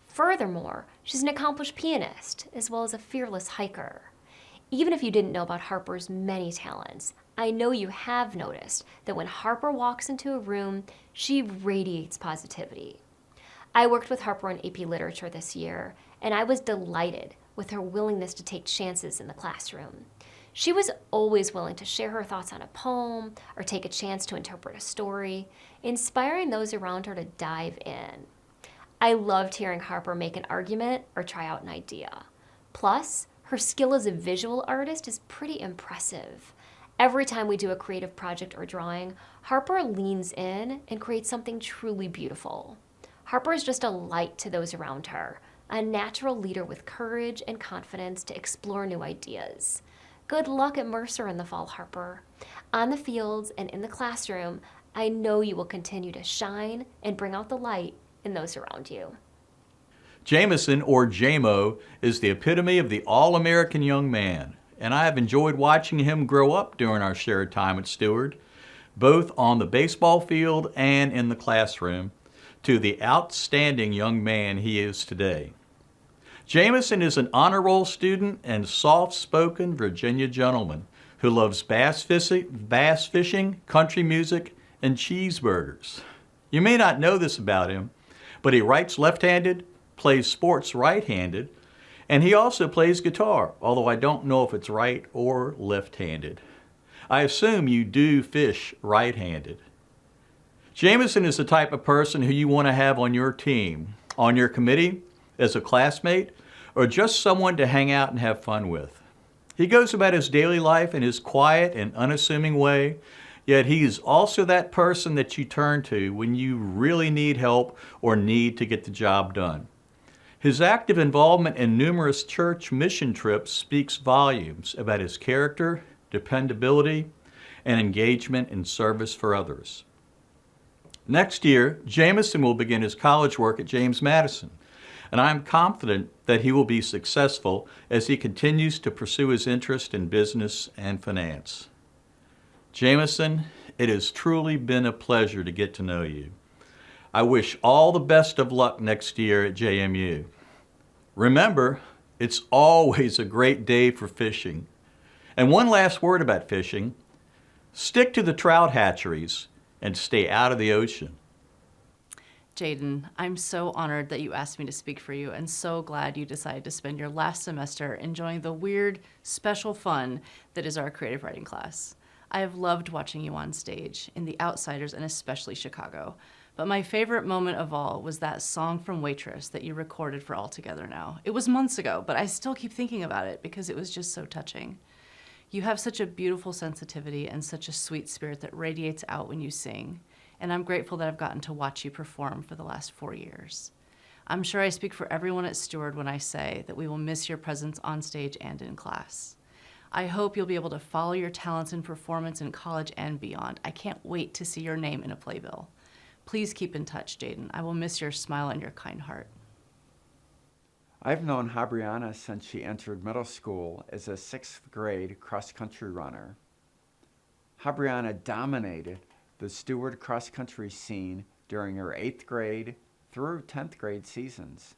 Furthermore, she's an accomplished pianist as well as a fearless hiker. Even if you didn't know about Harper's many talents, I know you have noticed that when Harper walks into a room, she radiates positivity. I worked with Harper on AP Literature this year, and I was delighted with her willingness to take chances in the classroom. She was always willing to share her thoughts on a poem or take a chance to interpret a story, inspiring those around her to dive in. I loved hearing Harper make an argument or try out an idea. Plus, her skill as a visual artist is pretty impressive. Every time we do a creative project or drawing, Harper leans in and creates something truly beautiful. Harper is just a light to those around her, a natural leader with courage and confidence to explore new ideas. Good luck at Mercer in the fall, Harper. On the fields and in the classroom, I know you will continue to shine and bring out the light in those around you. Jameson, or JMO, is the epitome of the all-American young man, and I have enjoyed watching him grow up during our shared time at Steward, both on the baseball field and in the classroom, to the outstanding young man he is today. Jameson is an honor roll student and soft-spoken Virginia gentleman who loves bass fishing, country music, and cheeseburgers. You may not know this about him, but he writes left-handed, plays sports right-handed, and he also plays guitar, although I don't know if it's right or left-handed. I assume you do fish right-handed. Jameson is the type of person who you want to have on your team, on your committee, as a classmate, or just someone to hang out and have fun with. He goes about his daily life in his quiet and unassuming way, yet he is also that person that you turn to when you really need help or need to get the job done. His active involvement in numerous church mission trips speaks volumes about his character, dependability, and engagement in service for others. Next year, Jameson will begin his college work at James Madison, and I am confident that he will be successful as he continues to pursue his interest in business and finance. Jameson, it has truly been a pleasure to get to know you. I wish all the best of luck next year at JMU. Remember, it's always a great day for fishing. And one last word about fishing. Stick to the trout hatcheries and stay out of the ocean. Jaden, I'm so honored that you asked me to speak for you and so glad you decided to spend your last semester enjoying the weird, special fun that is our creative writing class. I have loved watching you on stage, in The Outsiders and especially Chicago. But my favorite moment of all was that song from Waitress that you recorded for All Together Now. It was months ago, but I still keep thinking about it because it was just so touching. You have such a beautiful sensitivity and such a sweet spirit that radiates out when you sing, and I'm grateful that I've gotten to watch you perform for the last 4 years. I'm sure I speak for everyone at Steward when I say that we will miss your presence on stage and in class. I hope you'll be able to follow your talents in performance in college and beyond. I can't wait to see your name in a playbill. Please keep in touch, Jaden. I will miss your smile and your kind heart. I've known Habriana since she entered middle school as a 6th grade cross-country runner. Habriana dominated the Steward cross-country scene during her 8th grade through 10th grade seasons,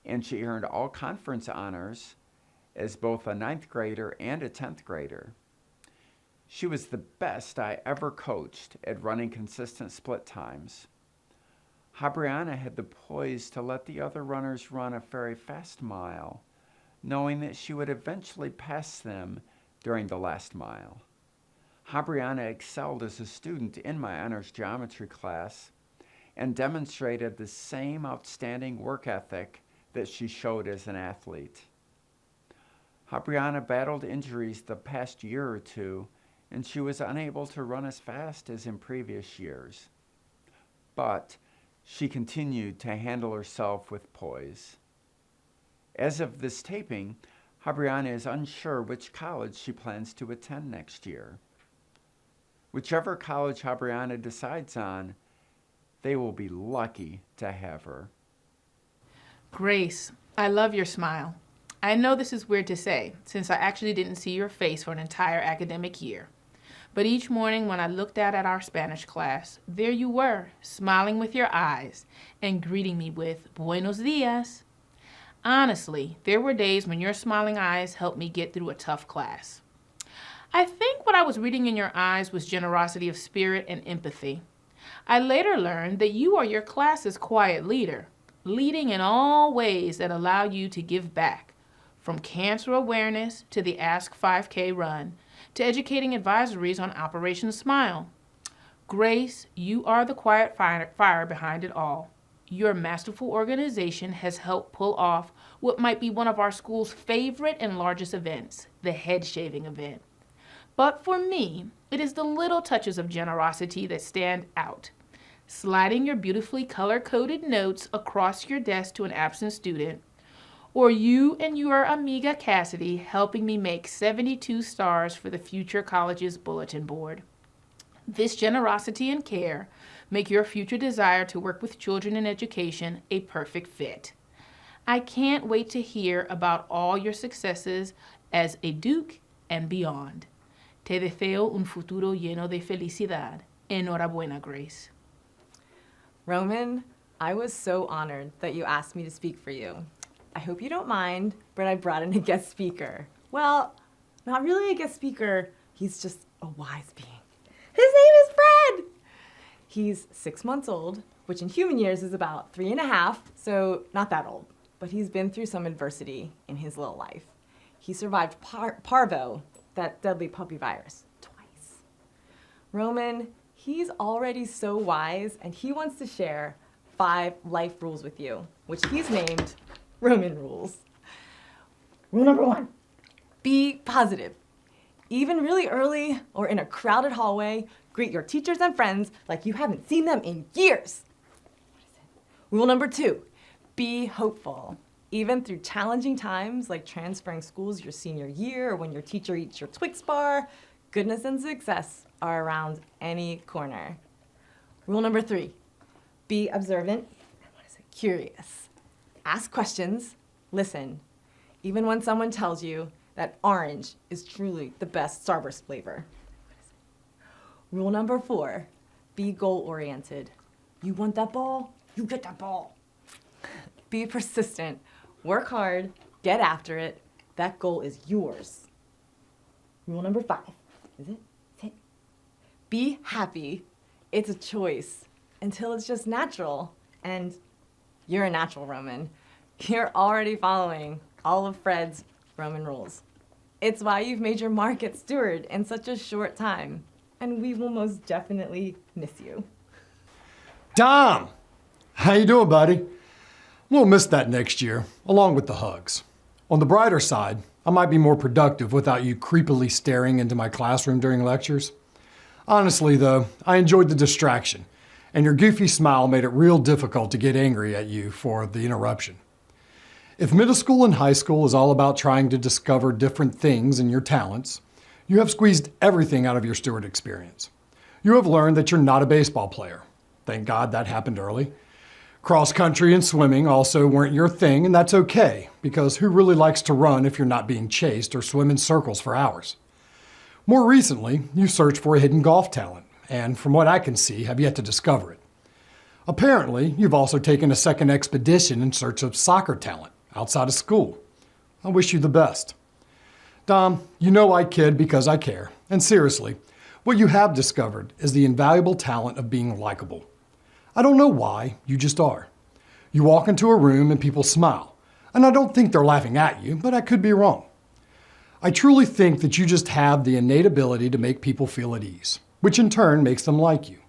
and she earned all conference honors as both a 9th grader and a 10th grader. She was the best I ever coached at running consistent split times. Habriana had the poise to let the other runners run a very fast mile, knowing that she would eventually pass them during the last mile. Habriana excelled as a student in my honors geometry class and demonstrated the same outstanding work ethic that she showed as an athlete. Habriana battled injuries the past year or two, and she was unable to run as fast as in previous years. But she continued to handle herself with poise. As of this taping, Habriana is unsure which college she plans to attend next year. Whichever college Habriana decides on, they will be lucky to have her. Grace, I love your smile. I know this is weird to say, since I actually didn't see your face for an entire academic year. But each morning when I looked out at our Spanish class, there you were, smiling with your eyes and greeting me with "Buenos dias." Honestly, there were days when your smiling eyes helped me get through a tough class. I think what I was reading in your eyes was generosity of spirit and empathy. I later learned that you are your class's quiet leader, leading in all ways that allow you to give back, from cancer awareness to the Ask 5K run, to educating advisories on Operation Smile. Grace, you are the quiet fire behind it all. Your masterful organization has helped pull off what might be one of our school's favorite and largest events, the head shaving event. But for me, it is the little touches of generosity that stand out. Sliding your beautifully color-coded notes across your desk to an absent student, or you and your amiga Cassidy helping me make 72 stars for the future college's bulletin board. This generosity and care make your future desire to work with children in education a perfect fit. I can't wait to hear about all your successes as a Duke and beyond. Te deseo un futuro lleno de felicidad. Enhorabuena, Grace. Roman, I was so honored that you asked me to speak for you. I hope you don't mind, but I brought in a guest speaker. Well, not really a guest speaker. He's just a wise being. His name is Fred! He's 6 months old, which in human years is about 3.5, so not that old. But he's been through some adversity in his little life. He survived parvo, that deadly puppy virus, twice. Roman, he's already so wise, and he wants to share 5 life rules with you, which he's named Roman rules. Rule number 1, be positive. Even really early or in a crowded hallway, greet your teachers and friends like you haven't seen them in years. Rule number 2, be hopeful. Even through challenging times like transferring schools your senior year or when your teacher eats your Twix bar, goodness and success are around any corner. Rule number 3, be observant, curious. Ask questions, listen, even when someone tells you that orange is truly the best Starburst flavor. Rule number 4, be goal-oriented. You want that ball? You get that ball. Be persistent. Work hard. Get after it. That goal is yours. Rule number 5. Is it? Be happy. It's a choice until it's just natural. And you're a natural, Roman. You're already following all of Fred's Roman rules. It's why you've made your mark at Steward in such a short time. And we will most definitely miss you. Dom! How you doing, buddy? We'll miss that next year, along with the hugs. On the brighter side, I might be more productive without you creepily staring into my classroom during lectures. Honestly, though, I enjoyed the distraction, and your goofy smile made it real difficult to get angry at you for the interruption. If middle school and high school is all about trying to discover different things in your talents, you have squeezed everything out of your Steward experience. You have learned that you're not a baseball player. Thank God that happened early. Cross country and swimming also weren't your thing, and that's okay, because who really likes to run if you're not being chased or swim in circles for hours? More recently, you searched for a hidden golf talent, and from what I can see, have yet to discover it. Apparently, you've also taken a second expedition in search of soccer talent outside of school. I wish you the best. Dom, you know I kid because I care, and seriously, what you have discovered is the invaluable talent of being likable. I don't know why, you just are. You walk into a room and people smile, and I don't think they're laughing at you, but I could be wrong. I truly think that you just have the innate ability to make people feel at ease, which in turn makes them like you.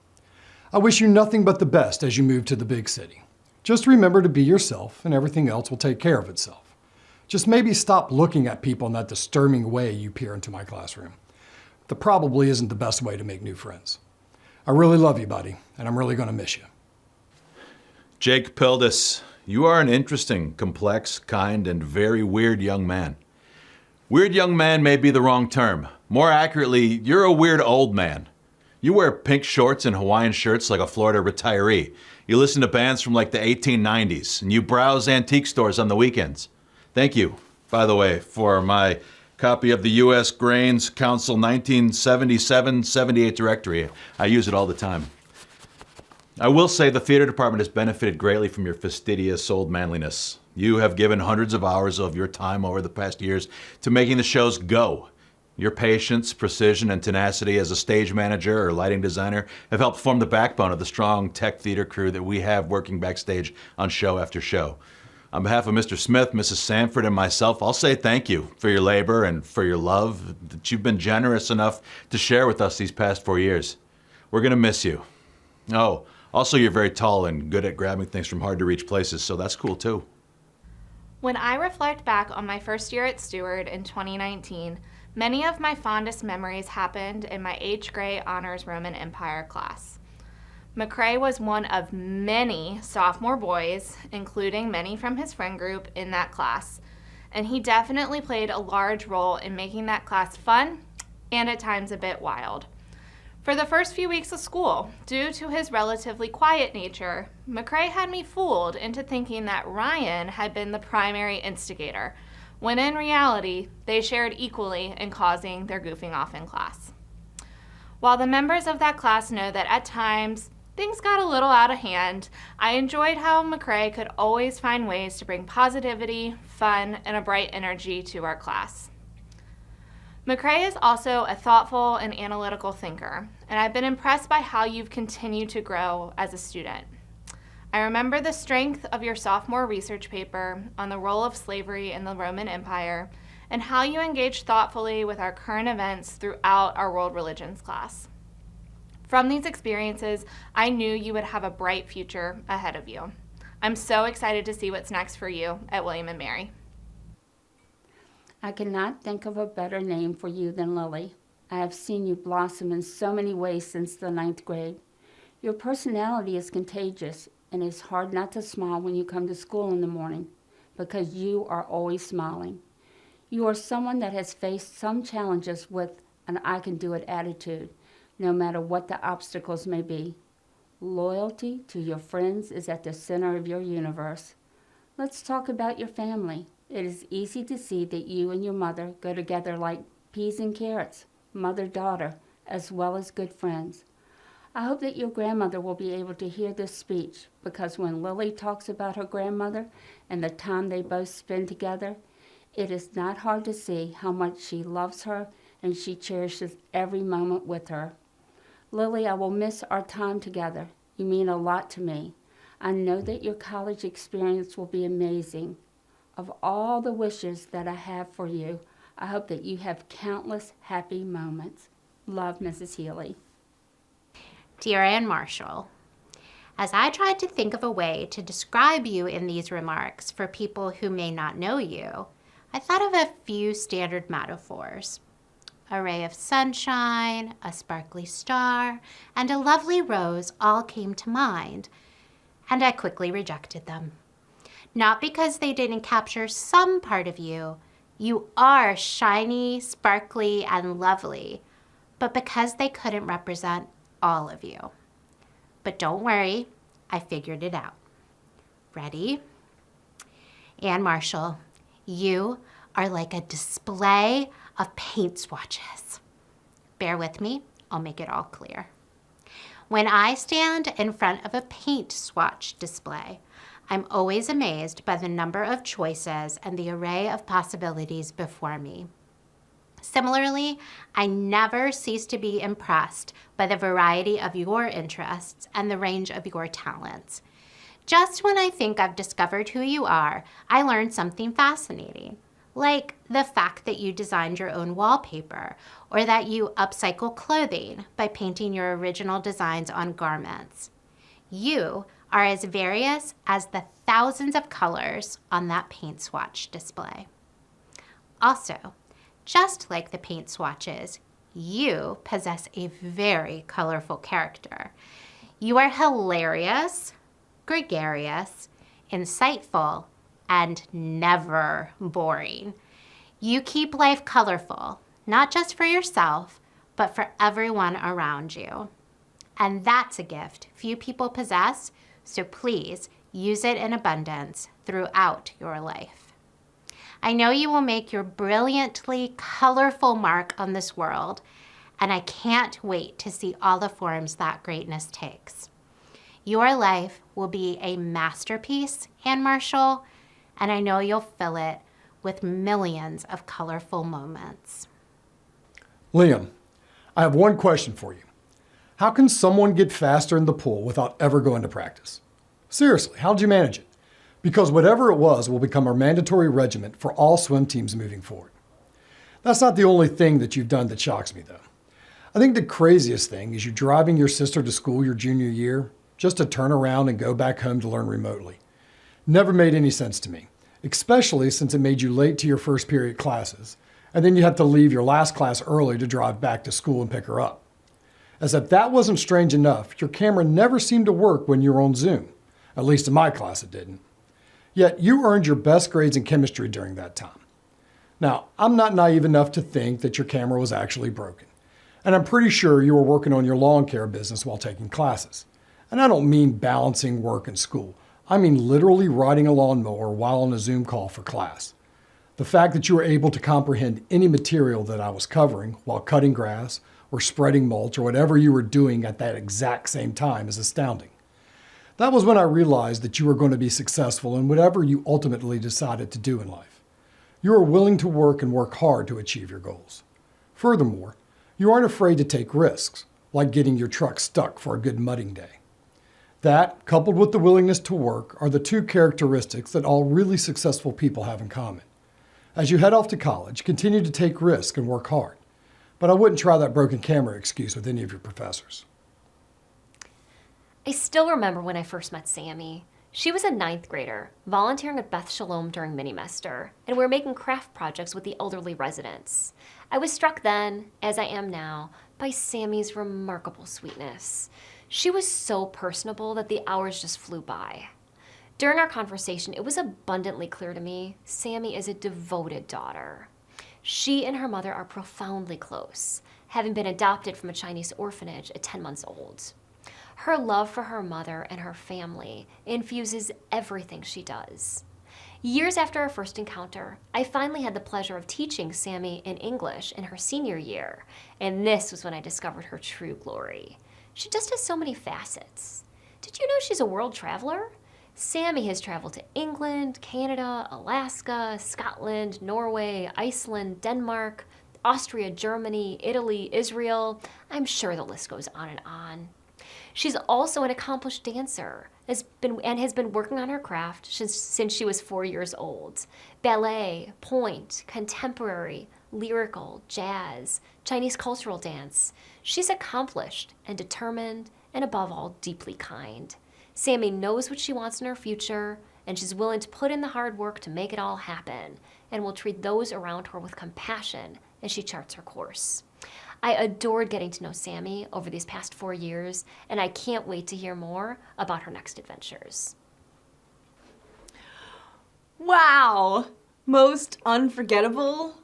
I wish you nothing but the best as you move to the big city. Just remember to be yourself, and everything else will take care of itself. Just maybe stop looking at people in that disturbing way you peer into my classroom. That probably isn't the best way to make new friends. I really love you, buddy, and I'm really going to miss you. Jake Pildes, you are an interesting, complex, kind, and very weird young man. Weird young man may be the wrong term. More accurately, you're a weird old man. You wear pink shorts and Hawaiian shirts like a Florida retiree. You listen to bands from like the 1890s, and you browse antique stores on the weekends. Thank you, by the way, for my copy of the U.S. Grains Council 1977-78 directory. I use it all the time. I will say the theater department has benefited greatly from your fastidious old manliness. You have given hundreds of hours of your time over the past years to making the shows go. Your patience, precision, and tenacity as a stage manager or lighting designer have helped form the backbone of the strong tech theater crew that we have working backstage on show after show. On behalf of Mr. Smith, Mrs. Sanford, and myself, I'll say thank you for your labor and for your love that you've been generous enough to share with us these past 4 years. We're going to miss you. Oh, also you're very tall and good at grabbing things from hard-to-reach places, so that's cool too. When I reflect back on my first year at Steward in 2019, many of my fondest memories happened in my H. Gray Honors Roman Empire class. McCrae was one of many sophomore boys, including many from his friend group, in that class. And he definitely played a large role in making that class fun and at times a bit wild. For the first few weeks of school, due to his relatively quiet nature, McCrae had me fooled into thinking that Ryan had been the primary instigator, when in reality, they shared equally in causing their goofing off in class. While the members of that class know that at times things got a little out of hand, I enjoyed how McCrae could always find ways to bring positivity, fun, and a bright energy to our class. McCrae is also a thoughtful and analytical thinker, and I've been impressed by how you've continued to grow as a student. I remember the strength of your sophomore research paper on the role of slavery in the Roman Empire and how you engaged thoughtfully with our current events throughout our world religions class. From these experiences, I knew you would have a bright future ahead of you. I'm so excited to see what's next for you at William & Mary. I cannot think of a better name for you than Lily. I have seen you blossom in so many ways since the 9th grade. Your personality is contagious, and it's hard not to smile when you come to school in the morning, because you are always smiling. You are someone that has faced some challenges with an I can do it attitude, no matter what the obstacles may be. Loyalty to your friends is at the center of your universe. Let's talk about your family. It is easy to see that you and your mother go together like peas and carrots, mother-daughter, as well as good friends. I hope that your grandmother will be able to hear this speech, because when Lily talks about her grandmother and the time they both spend together, it is not hard to see how much she loves her and she cherishes every moment with her. Lily, I will miss our time together. You mean a lot to me. I know that your college experience will be amazing. Of all the wishes that I have for you, I hope that you have countless happy moments. Love, Mrs. Healy. Dear Ann Marshall, as I tried to think of a way to describe you in these remarks for people who may not know you, I thought of a few standard metaphors. A ray of sunshine, a sparkly star, and a lovely rose all came to mind, and I quickly rejected them. Not because they didn't capture some part of you. You are shiny, sparkly, and lovely, but because they couldn't represent all of you. But don't worry, I figured it out. Ready? Ann Marshall, you are like a display of paint swatches. Bear with me, I'll make it all clear. When I stand in front of a paint swatch display, I'm always amazed by the number of choices and the array of possibilities before me. Similarly, I never cease to be impressed by the variety of your interests and the range of your talents. Just when I think I've discovered who you are, I learn something fascinating, like the fact that you designed your own wallpaper, or that you upcycle clothing by painting your original designs on garments. You are as various as the thousands of colors on that paint swatch display. Also, just like the paint swatches, you possess a very colorful character. You are hilarious, gregarious, insightful, and never boring. You keep life colorful, not just for yourself, but for everyone around you. And that's a gift few people possess, so please use it in abundance throughout your life. I know you will make your brilliantly colorful mark on this world, and I can't wait to see all the forms that greatness takes. Your life will be a masterpiece, Ann Marshall, and I know you'll fill it with millions of colorful moments. Liam, I have one question for you. How can someone get faster in the pool without ever going to practice? Seriously, how'd you manage it? Because whatever it was will become our mandatory regiment for all swim teams moving forward. That's not the only thing that you've done that shocks me, though. I think the craziest thing is you driving your sister to school your junior year just to turn around and go back home to learn remotely. Never made any sense to me, especially since it made you late to your first period classes, and then you had to leave your last class early to drive back to school and pick her up. As if that wasn't strange enough, your camera never seemed to work when you were on Zoom. At least in my class it didn't. Yet you earned your best grades in chemistry during that time. Now, I'm not naive enough to think that your camera was actually broken. And I'm pretty sure you were working on your lawn care business while taking classes. And I don't mean balancing work and school. I mean literally riding a lawnmower while on a Zoom call for class. The fact that you were able to comprehend any material that I was covering while cutting grass or spreading mulch or whatever you were doing at that exact same time is astounding. That was when I realized that you were going to be successful in whatever you ultimately decided to do in life. You are willing to work and work hard to achieve your goals. Furthermore, you aren't afraid to take risks, like getting your truck stuck for a good mudding day. That, coupled with the willingness to work, are the two characteristics that all really successful people have in common. As you head off to college, continue to take risks and work hard. But I wouldn't try that broken camera excuse with any of your professors. I still remember when I first met Sammy. She was a 9th grader, volunteering at Beth Shalom during Minimester, and we were making craft projects with the elderly residents. I was struck then, as I am now, by Sammy's remarkable sweetness. She was so personable that the hours just flew by. During our conversation, it was abundantly clear to me Sammy is a devoted daughter. She and her mother are profoundly close, having been adopted from a Chinese orphanage at 10 months old. Her love for her mother and her family infuses everything she does. Years after our first encounter, I finally had the pleasure of teaching Sammy in English in her senior year, and this was when I discovered her true glory. She just has so many facets. Did you know she's a world traveler? Sammy has traveled to England, Canada, Alaska, Scotland, Norway, Iceland, Denmark, Austria, Germany, Italy, Israel. I'm sure the list goes on and on. She's also an accomplished dancer and has been working on her craft since she was 4 years old. Ballet, pointe, contemporary, lyrical, jazz, Chinese cultural dance. She's accomplished and determined and above all deeply kind. Sammy knows what she wants in her future and she's willing to put in the hard work to make it all happen and will treat those around her with compassion as she charts her course. I adored getting to know Sammy over these past 4 years, and I can't wait to hear more about her next adventures. Wow! Most unforgettable?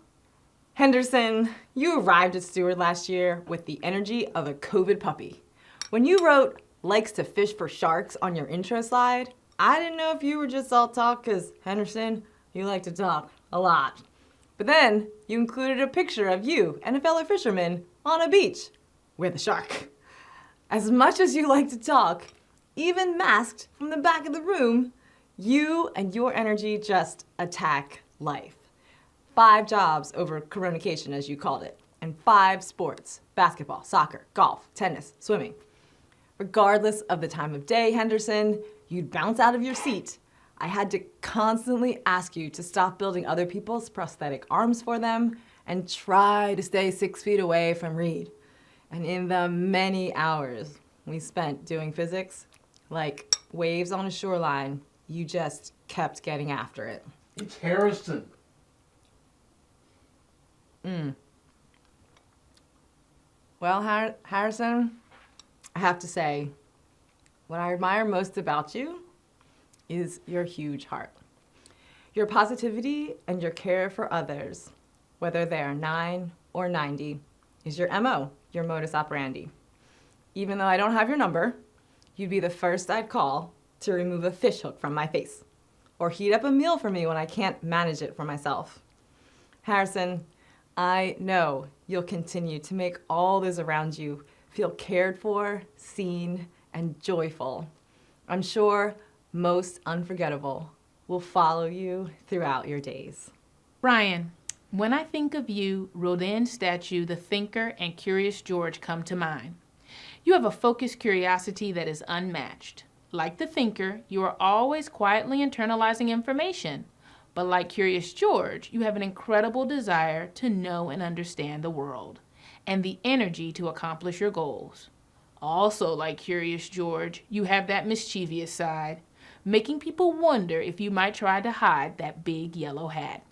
Henderson, you arrived at Steward last year with the energy of a COVID puppy. When you wrote, likes to fish for sharks on your intro slide, I didn't know if you were just all talk, because Henderson, you like to talk a lot. But then you included a picture of you and a fellow fisherman on a beach with a shark. As much as you like to talk, even masked from the back of the room, you and your energy just attack life. 5 jobs over coronation, as you called it, and 5 sports: basketball, soccer, golf, tennis, swimming. Regardless of the time of day, Henderson, you'd bounce out of your seat. I had to constantly ask you to stop building other people's prosthetic arms for them and try to stay 6 feet away from Reed. And in the many hours we spent doing physics, like waves on a shoreline, you just kept getting after it. It's Harrison. Well, Harrison, I have to say, what I admire most about you is your huge heart. Your positivity and your care for others, whether they are 9 or 90, is your MO, your modus operandi. Even though I don't have your number, you'd be the first I'd call to remove a fish hook from my face or heat up a meal for me when I can't manage it for myself. Harrison, I know you'll continue to make all those around you feel cared for, seen, and joyful. I'm sure most unforgettable will follow you throughout your days. Brian, when I think of you, Rodin's statue, the thinker, and Curious George come to mind. You have a focused curiosity that is unmatched. Like the thinker, you are always quietly internalizing information. But like Curious George, you have an incredible desire to know and understand the world, and the energy to accomplish your goals. Also, like Curious George, you have that mischievous side, making people wonder if you might try to hide that big yellow hat.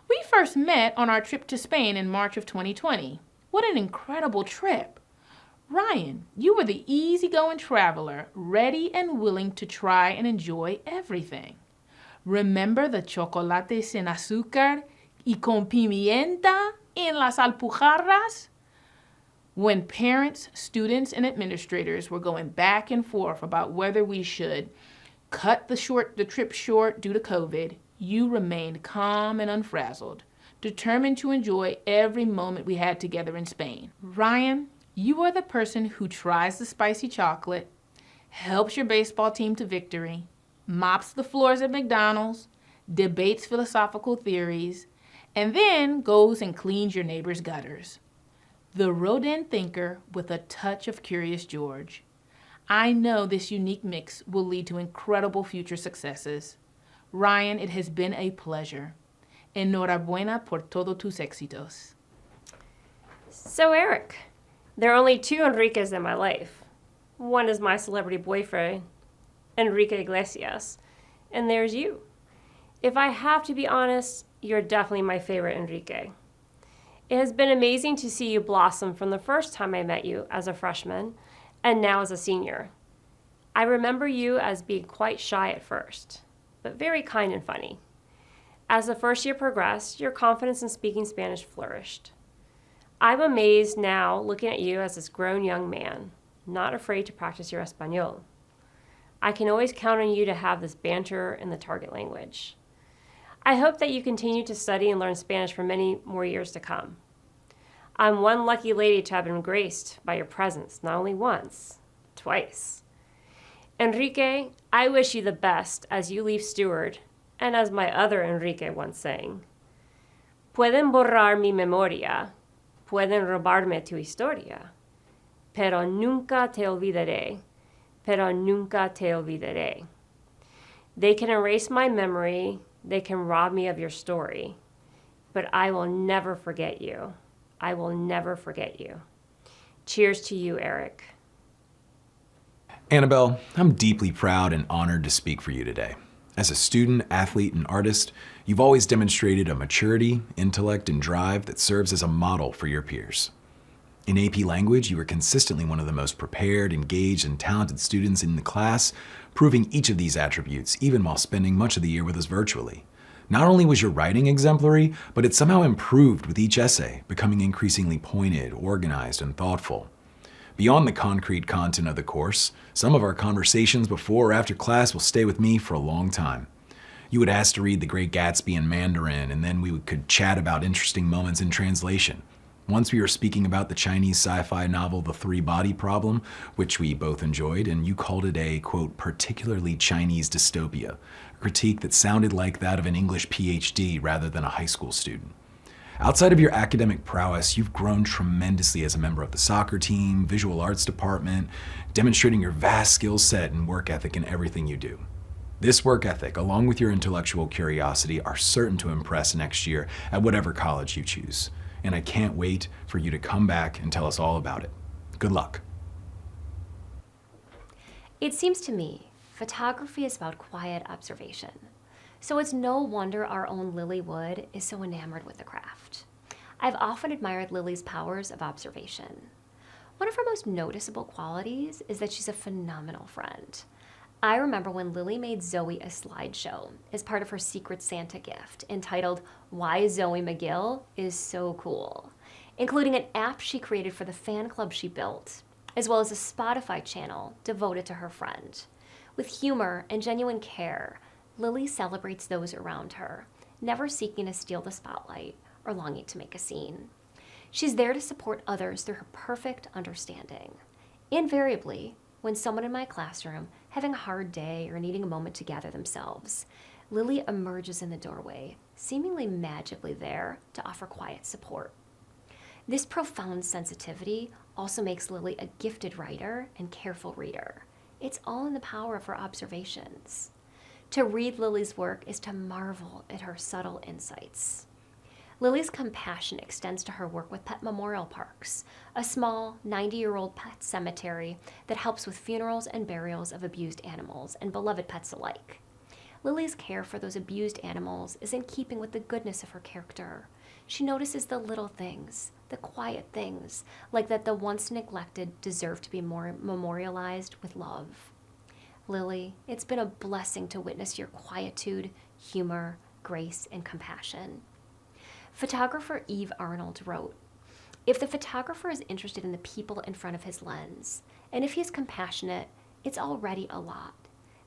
We first met on our trip to Spain in March of 2020. What an incredible trip. Ryan, you were the easygoing traveler, ready and willing to try and enjoy everything. Remember the chocolate sin azúcar y con pimienta en las alpujarras? When parents, students, and administrators were going back and forth about whether we should cut the trip short due to COVID, you remained calm and unfrazzled, determined to enjoy every moment we had together in Spain. Ryan, you are the person who tries the spicy chocolate, helps your baseball team to victory, mops the floors at McDonald's, debates philosophical theories, and then goes and cleans your neighbor's gutters. The Rodin thinker with a touch of Curious George. I know this unique mix will lead to incredible future successes. Ryan, it has been a pleasure. Enhorabuena por todos tus éxitos. So, Eric, there are only two Enriques in my life. One is my celebrity boyfriend, Enrique Iglesias, and there's you. If I have to be honest, you're definitely my favorite Enrique. It has been amazing to see you blossom from the first time I met you as a freshman and now as a senior. I remember you as being quite shy at first, but very kind and funny. As the first year progressed, your confidence in speaking Spanish flourished. I'm amazed now looking at you as this grown young man, not afraid to practice your Espanol. I can always count on you to have this banter in the target language. I hope that you continue to study and learn Spanish for many more years to come. I'm one lucky lady to have been graced by your presence, not only once, twice. Enrique, I wish you the best as you leave Steward, and as my other Enrique once sang, pueden borrar mi memoria, pueden robarme tu historia, pero nunca te olvidaré, pero nunca te olvidaré. They can erase my memory, they can rob me of your story, but I will never forget you. I will never forget you. Cheers to you, Eric. Annabelle, I'm deeply proud and honored to speak for you today. As a student, athlete, and artist, you've always demonstrated a maturity, intellect, and drive that serves as a model for your peers. In AP Language, you were consistently one of the most prepared, engaged, and talented students in the class, proving each of these attributes even while spending much of the year with us virtually. Not only was your writing exemplary, but it somehow improved with each essay, becoming increasingly pointed, organized, and thoughtful. Beyond the concrete content of the course, some of our conversations before or after class will stay with me for a long time. You would ask to read The Great Gatsby in Mandarin, and then we could chat about interesting moments in translation. Once we were speaking about the Chinese sci-fi novel The Three-Body Problem, which we both enjoyed, and you called it a, quote, particularly Chinese dystopia, a critique that sounded like that of an English PhD rather than a high school student. Outside of your academic prowess, you've grown tremendously as a member of the soccer team, visual arts department, demonstrating your vast skill set and work ethic in everything you do. This work ethic, along with your intellectual curiosity, are certain to impress next year at whatever college you choose. And I can't wait for you to come back and tell us all about it. Good luck. It seems to me photography is about quiet observation. So it's no wonder our own Lily Wood is so enamored with the craft. I've often admired Lily's powers of observation. One of her most noticeable qualities is that she's a phenomenal friend. I remember when Lily made Zoe a slideshow as part of her Secret Santa gift entitled Why Zoe McGill is So Cool, including an app she created for the fan club she built, as well as a Spotify channel devoted to her friend. With humor and genuine care, Lily celebrates those around her, never seeking to steal the spotlight or longing to make a scene. She's there to support others through her perfect understanding. Invariably, when someone in my classroom having a hard day or needing a moment to gather themselves, Lily emerges in the doorway, seemingly magically there to offer quiet support. This profound sensitivity also makes Lily a gifted writer and careful reader. It's all in the power of her observations. To read Lily's work is to marvel at her subtle insights. Lily's compassion extends to her work with Pet Memorial Parks, a small 90-year-old pet cemetery that helps with funerals and burials of abused animals and beloved pets alike. Lily's care for those abused animals is in keeping with the goodness of her character. She notices the little things, The quiet things, like that the once neglected deserve to be more memorialized with love. Lily, it's been a blessing to witness your quietude, humor, grace, and compassion. Photographer Eve Arnold wrote, "If the photographer is interested in the people in front of his lens, and if he is compassionate, it's already a lot.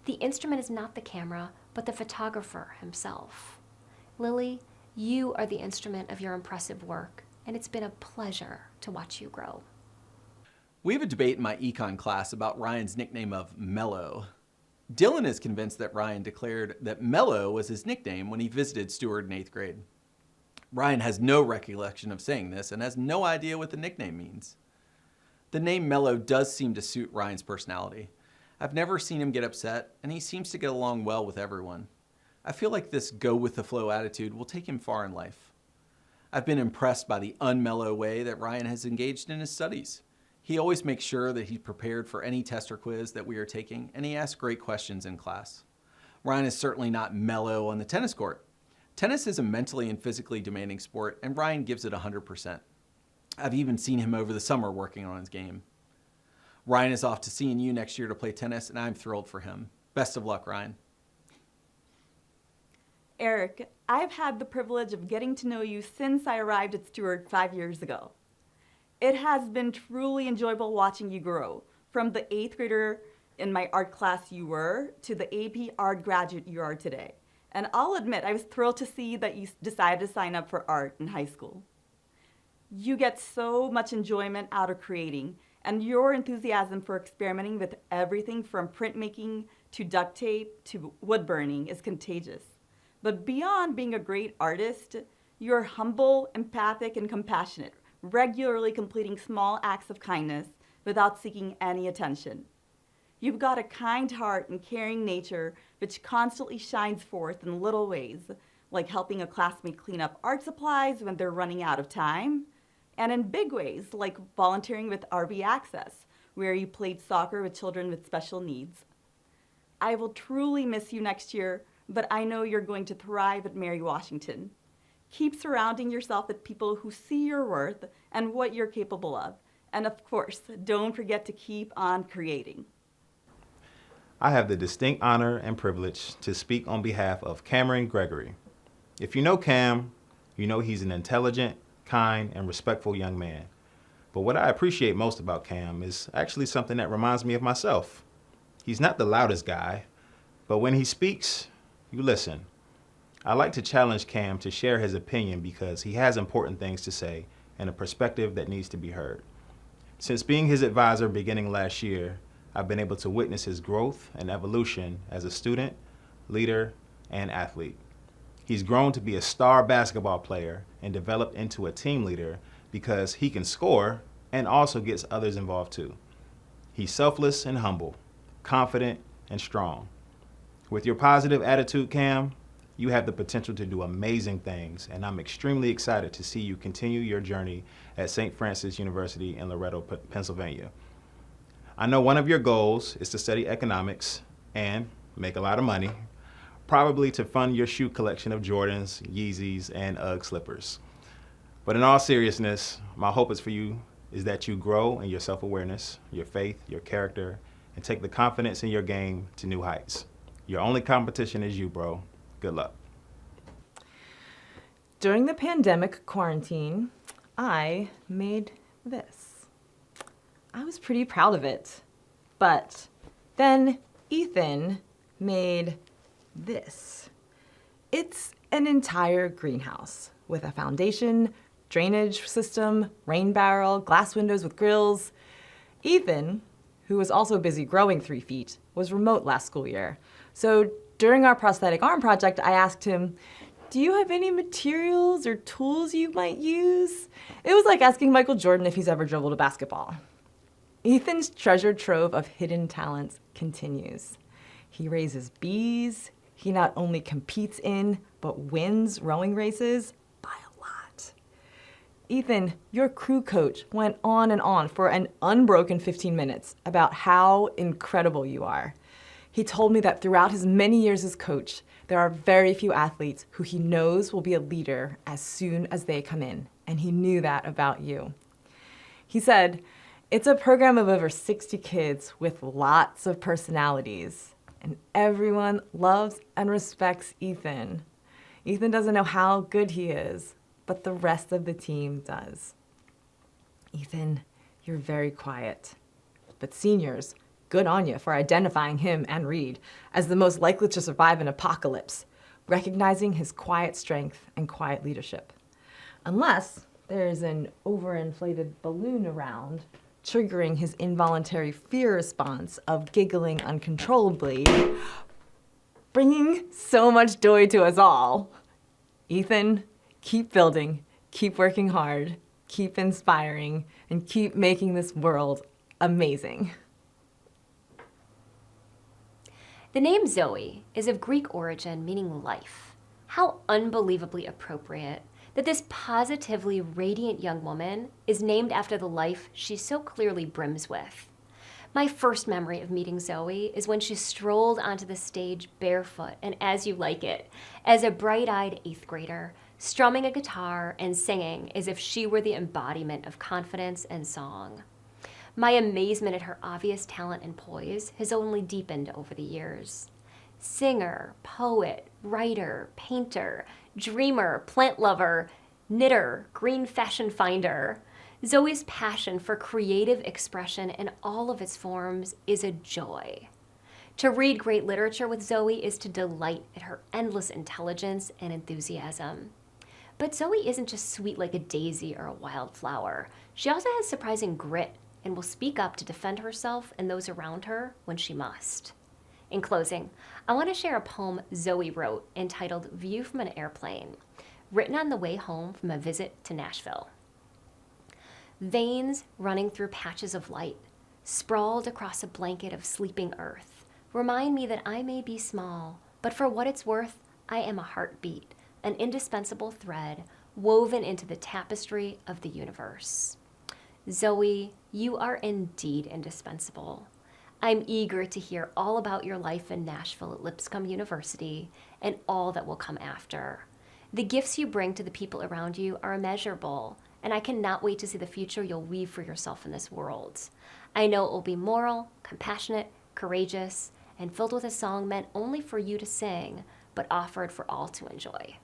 The instrument is not the camera, but the photographer himself." Lily, you are the instrument of your impressive work, and it's been a pleasure to watch you grow. We have a debate in my econ class about Ryan's nickname of Mellow. Dylan is convinced that Ryan declared that Mellow was his nickname when he visited Steward in 8th grade. Ryan has no recollection of saying this and has no idea what the nickname means. The name Mellow does seem to suit Ryan's personality. I've never seen him get upset, and he seems to get along well with everyone. I feel like this go-with-the-flow attitude will take him far in life. I've been impressed by the unmellow way that Ryan has engaged in his studies. He always makes sure that he's prepared for any test or quiz that we are taking, and he asks great questions in class. Ryan is certainly not mellow on the tennis court. Tennis is a mentally and physically demanding sport, and Ryan gives it 100%. I've even seen him over the summer working on his game. Ryan is off to CNU next year to play tennis, and I'm thrilled for him. Best of luck, Ryan. Eric, I've had the privilege of getting to know you since I arrived at Steward 5 years ago. It has been truly enjoyable watching you grow, from the 8th grader in my art class you were to the AP art graduate you are today. And I'll admit, I was thrilled to see that you decided to sign up for art in high school. You get so much enjoyment out of creating, and your enthusiasm for experimenting with everything from printmaking to duct tape to wood burning is contagious. But beyond being a great artist, you're humble, empathic, and compassionate, regularly completing small acts of kindness without seeking any attention. You've got a kind heart and caring nature which constantly shines forth in little ways, like helping a classmate clean up art supplies when they're running out of time, and in big ways, like volunteering with RV Access, where you played soccer with children with special needs. I will truly miss you next year, but I know you're going to thrive at Mary Washington. Keep surrounding yourself with people who see your worth and what you're capable of. And of course, don't forget to keep on creating. I have the distinct honor and privilege to speak on behalf of Cameron Gregory. If you know Cam, you know he's an intelligent, kind, and respectful young man. But what I appreciate most about Cam is actually something that reminds me of myself. He's not the loudest guy, but when he speaks, you listen. I like to challenge Cam to share his opinion because he has important things to say and a perspective that needs to be heard. Since being his advisor beginning last year, I've been able to witness his growth and evolution as a student, leader, and athlete. He's grown to be a star basketball player and developed into a team leader because he can score and also gets others involved too. He's selfless and humble, confident and strong. With your positive attitude, Cam, you have the potential to do amazing things, and I'm extremely excited to see you continue your journey at St. Francis University in Loretto, Pennsylvania. I know one of your goals is to study economics and make a lot of money, probably to fund your shoe collection of Jordans, Yeezys, and UGG slippers. But in all seriousness, my hope is that you grow in your self-awareness, your faith, your character, and take the confidence in your game to new heights. Your only competition is you, bro. Good luck. During the pandemic quarantine, I made this. I was pretty proud of it. But then Ethan made this. It's an entire greenhouse with a foundation, drainage system, rain barrel, glass windows with grills. Ethan, who was also busy growing 3 feet, was remote last school year. So during our prosthetic arm project, I asked him, "Do you have any materials or tools you might use?" It was like asking Michael Jordan if he's ever dribbled a basketball. Ethan's treasure trove of hidden talents continues. He raises bees. He not only competes in, but wins rowing races by a lot. Ethan, your crew coach went on and on for an unbroken 15 minutes about how incredible you are. He told me that throughout his many years as coach, there are very few athletes who he knows will be a leader as soon as they come in, and he knew that about you. He said, "It's a program of over 60 kids with lots of personalities, and everyone loves and respects Ethan. Ethan doesn't know how good he is, but the rest of the team does." Ethan, you're very quiet. But seniors, good on you for identifying him and Reed as the most likely to survive an apocalypse, recognizing his quiet strength and quiet leadership. Unless there's an overinflated balloon around, triggering his involuntary fear response of giggling uncontrollably, bringing so much joy to us all. Ethan, keep building, keep working hard, keep inspiring, and keep making this world amazing. The name Zoe is of Greek origin meaning life. How unbelievably appropriate that this positively radiant young woman is named after the life she so clearly brims with. My first memory of meeting Zoe is when she strolled onto the stage barefoot and as you like it, as a bright-eyed 8th grader, strumming a guitar and singing as if she were the embodiment of confidence and song. My amazement at her obvious talent and poise has only deepened over the years. Singer, poet, writer, painter, dreamer, plant lover, knitter, green fashion finder. Zoe's passion for creative expression in all of its forms is a joy. To read great literature with Zoe is to delight at her endless intelligence and enthusiasm. But Zoe isn't just sweet like a daisy or a wildflower. She also has surprising grit and will speak up to defend herself and those around her when she must. In closing, I want to share a poem Zoe wrote entitled View from an Airplane, written on the way home from a visit to Nashville. Veins running through patches of light, sprawled across a blanket of sleeping earth, remind me that I may be small, but for what it's worth, I am a heartbeat, an indispensable thread woven into the tapestry of the universe. Zoe, you are indeed indispensable. I'm eager to hear all about your life in Nashville at Lipscomb University and all that will come after. The gifts you bring to the people around you are immeasurable, and I cannot wait to see the future you'll weave for yourself in this world. I know it will be moral, compassionate, courageous, and filled with a song meant only for you to sing, but offered for all to enjoy.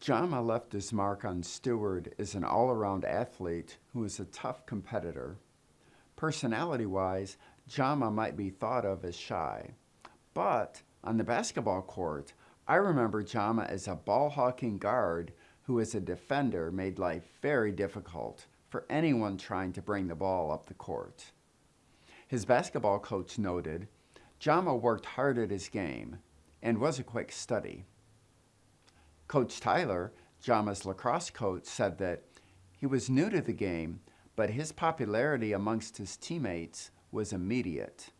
Jama left his mark on Steward as an all-around athlete who is a tough competitor. Personality-wise, Jama might be thought of as shy. But on the basketball court, I remember Jama as a ball-hawking guard who as a defender made life very difficult for anyone trying to bring the ball up the court. His basketball coach noted, Jama worked hard at his game and was a quick study. Coach Tyler, Jama's lacrosse coach, said that he was new to the game, but his popularity amongst his teammates was immediate.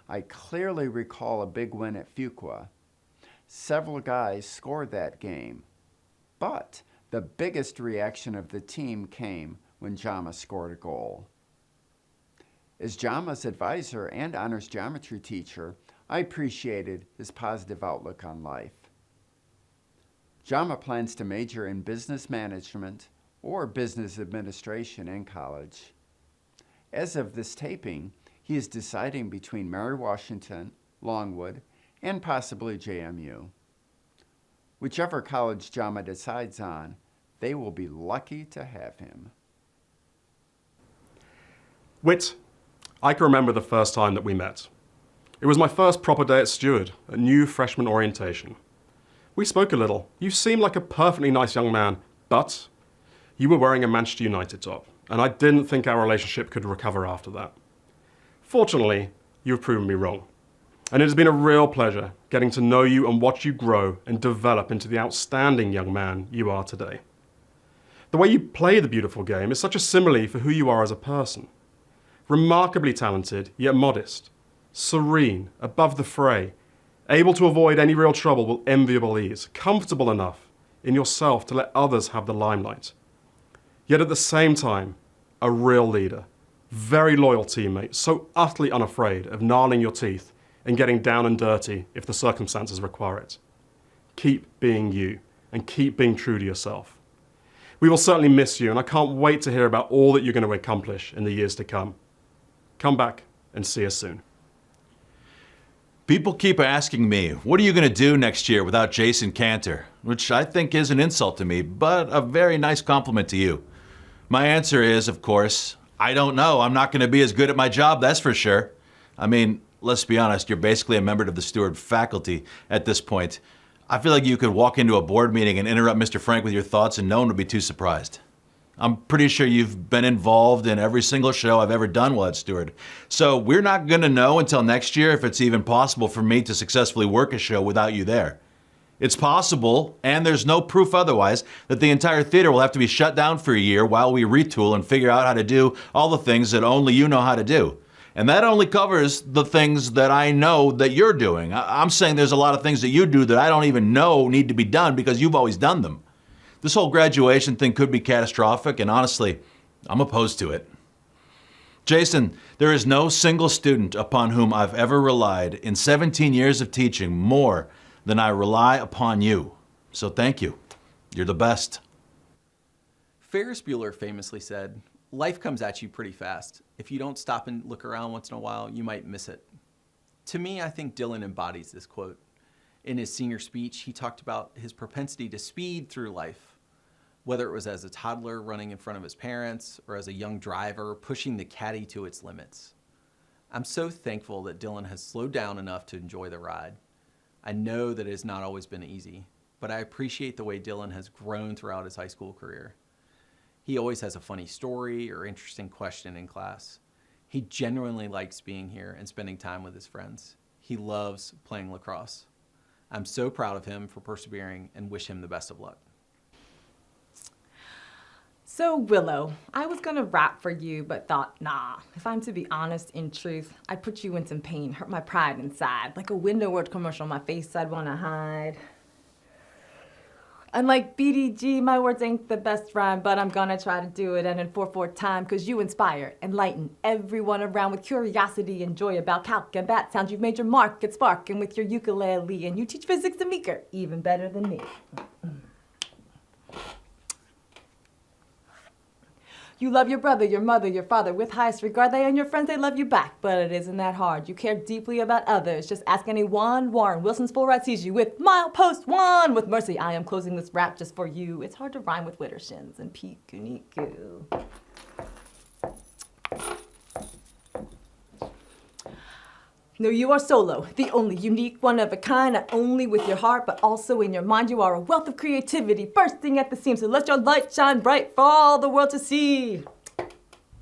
I clearly recall a big win at Fuqua. Several guys scored that game, but the biggest reaction of the team came when Jama scored a goal. As Jama's advisor and honors geometry teacher, I appreciated his positive outlook on life. Jama plans to major in business management or business administration in college. As of this taping, he is deciding between Mary Washington, Longwood, and possibly JMU. Whichever college Jama decides on, they will be lucky to have him. Whit, I can remember the first time that we met. It was my first proper day at Steward, a new freshman orientation. We spoke a little. You seemed like a perfectly nice young man, but you were wearing a Manchester United top, and I didn't think our relationship could recover after that. Fortunately, you have proven me wrong, and it has been a real pleasure getting to know you and watch you grow and develop into the outstanding young man you are today. The way you play the beautiful game is such a simile for who you are as a person. Remarkably talented, yet modest, serene, above the fray, able to avoid any real trouble with enviable ease, comfortable enough in yourself to let others have the limelight. Yet at the same time, a real leader, very loyal teammate, so utterly unafraid of gnarling your teeth and getting down and dirty if the circumstances require it. Keep being you and keep being true to yourself. We will certainly miss you, and I can't wait to hear about all that you're going to accomplish in the years to come. Come back and see us soon. People keep asking me, what are you going to do next year without Jason Cantor? Which I think is an insult to me, but a very nice compliment to you. My answer is, of course, I don't know. I'm not going to be as good at my job, that's for sure. I mean, let's be honest, you're basically a member of the Steward faculty at this point. I feel like you could walk into a board meeting and interrupt Mr. Frank with your thoughts and no one would be too surprised. I'm pretty sure you've been involved in every single show I've ever done while at Steward. So we're not going to know until next year if it's even possible for me to successfully work a show without you there. It's possible, and there's no proof otherwise, that the entire theater will have to be shut down for a year while we retool and figure out how to do all the things that only you know how to do. And that only covers the things that I know that you're doing. I'm saying there's a lot of things that you do that I don't even know need to be done because you've always done them. This whole graduation thing could be catastrophic, and honestly, I'm opposed to it. Jason, there is no single student upon whom I've ever relied in 17 years of teaching more than I rely upon you. So thank you. You're the best. Ferris Bueller famously said, "Life comes at you pretty fast. If you don't stop and look around once in a while, you might miss it." To me, I think Dylan embodies this quote. In his senior speech, he talked about his propensity to speed through life, whether it was as a toddler running in front of his parents or as a young driver pushing the caddy to its limits. I'm so thankful that Dylan has slowed down enough to enjoy the ride. I know that it has not always been easy, but I appreciate the way Dylan has grown throughout his high school career. He always has a funny story or interesting question in class. He genuinely likes being here and spending time with his friends. He loves playing lacrosse. I'm so proud of him for persevering and wish him the best of luck. So, Willow, I was gonna rap for you, but thought, nah. If I'm to be honest, in truth, I'd put you in some pain, hurt my pride inside. Like a window word commercial, my face I'd wanna hide. Unlike BDG, my words ain't the best rhyme, but I'm gonna try to do it and in 4/4 time, cause you inspire, enlighten everyone around with curiosity and joy about calc and bat sounds. You've made your mark at Spark and with your ukulele, and you teach physics to Meeker, even better than me. You love your brother, your mother, your father with highest regard. They and your friends, they love you back, but it isn't that hard. You care deeply about others. Just ask anyone. Warren Wilson's full ride sees you with milepost 1. With mercy, I am closing this rap just for you. It's hard to rhyme with Wittershins and Peekuniku. No, you are solo, the only unique, one of a kind, not only with your heart, but also in your mind. You are a wealth of creativity, bursting at the seams, so let your light shine bright for all the world to see.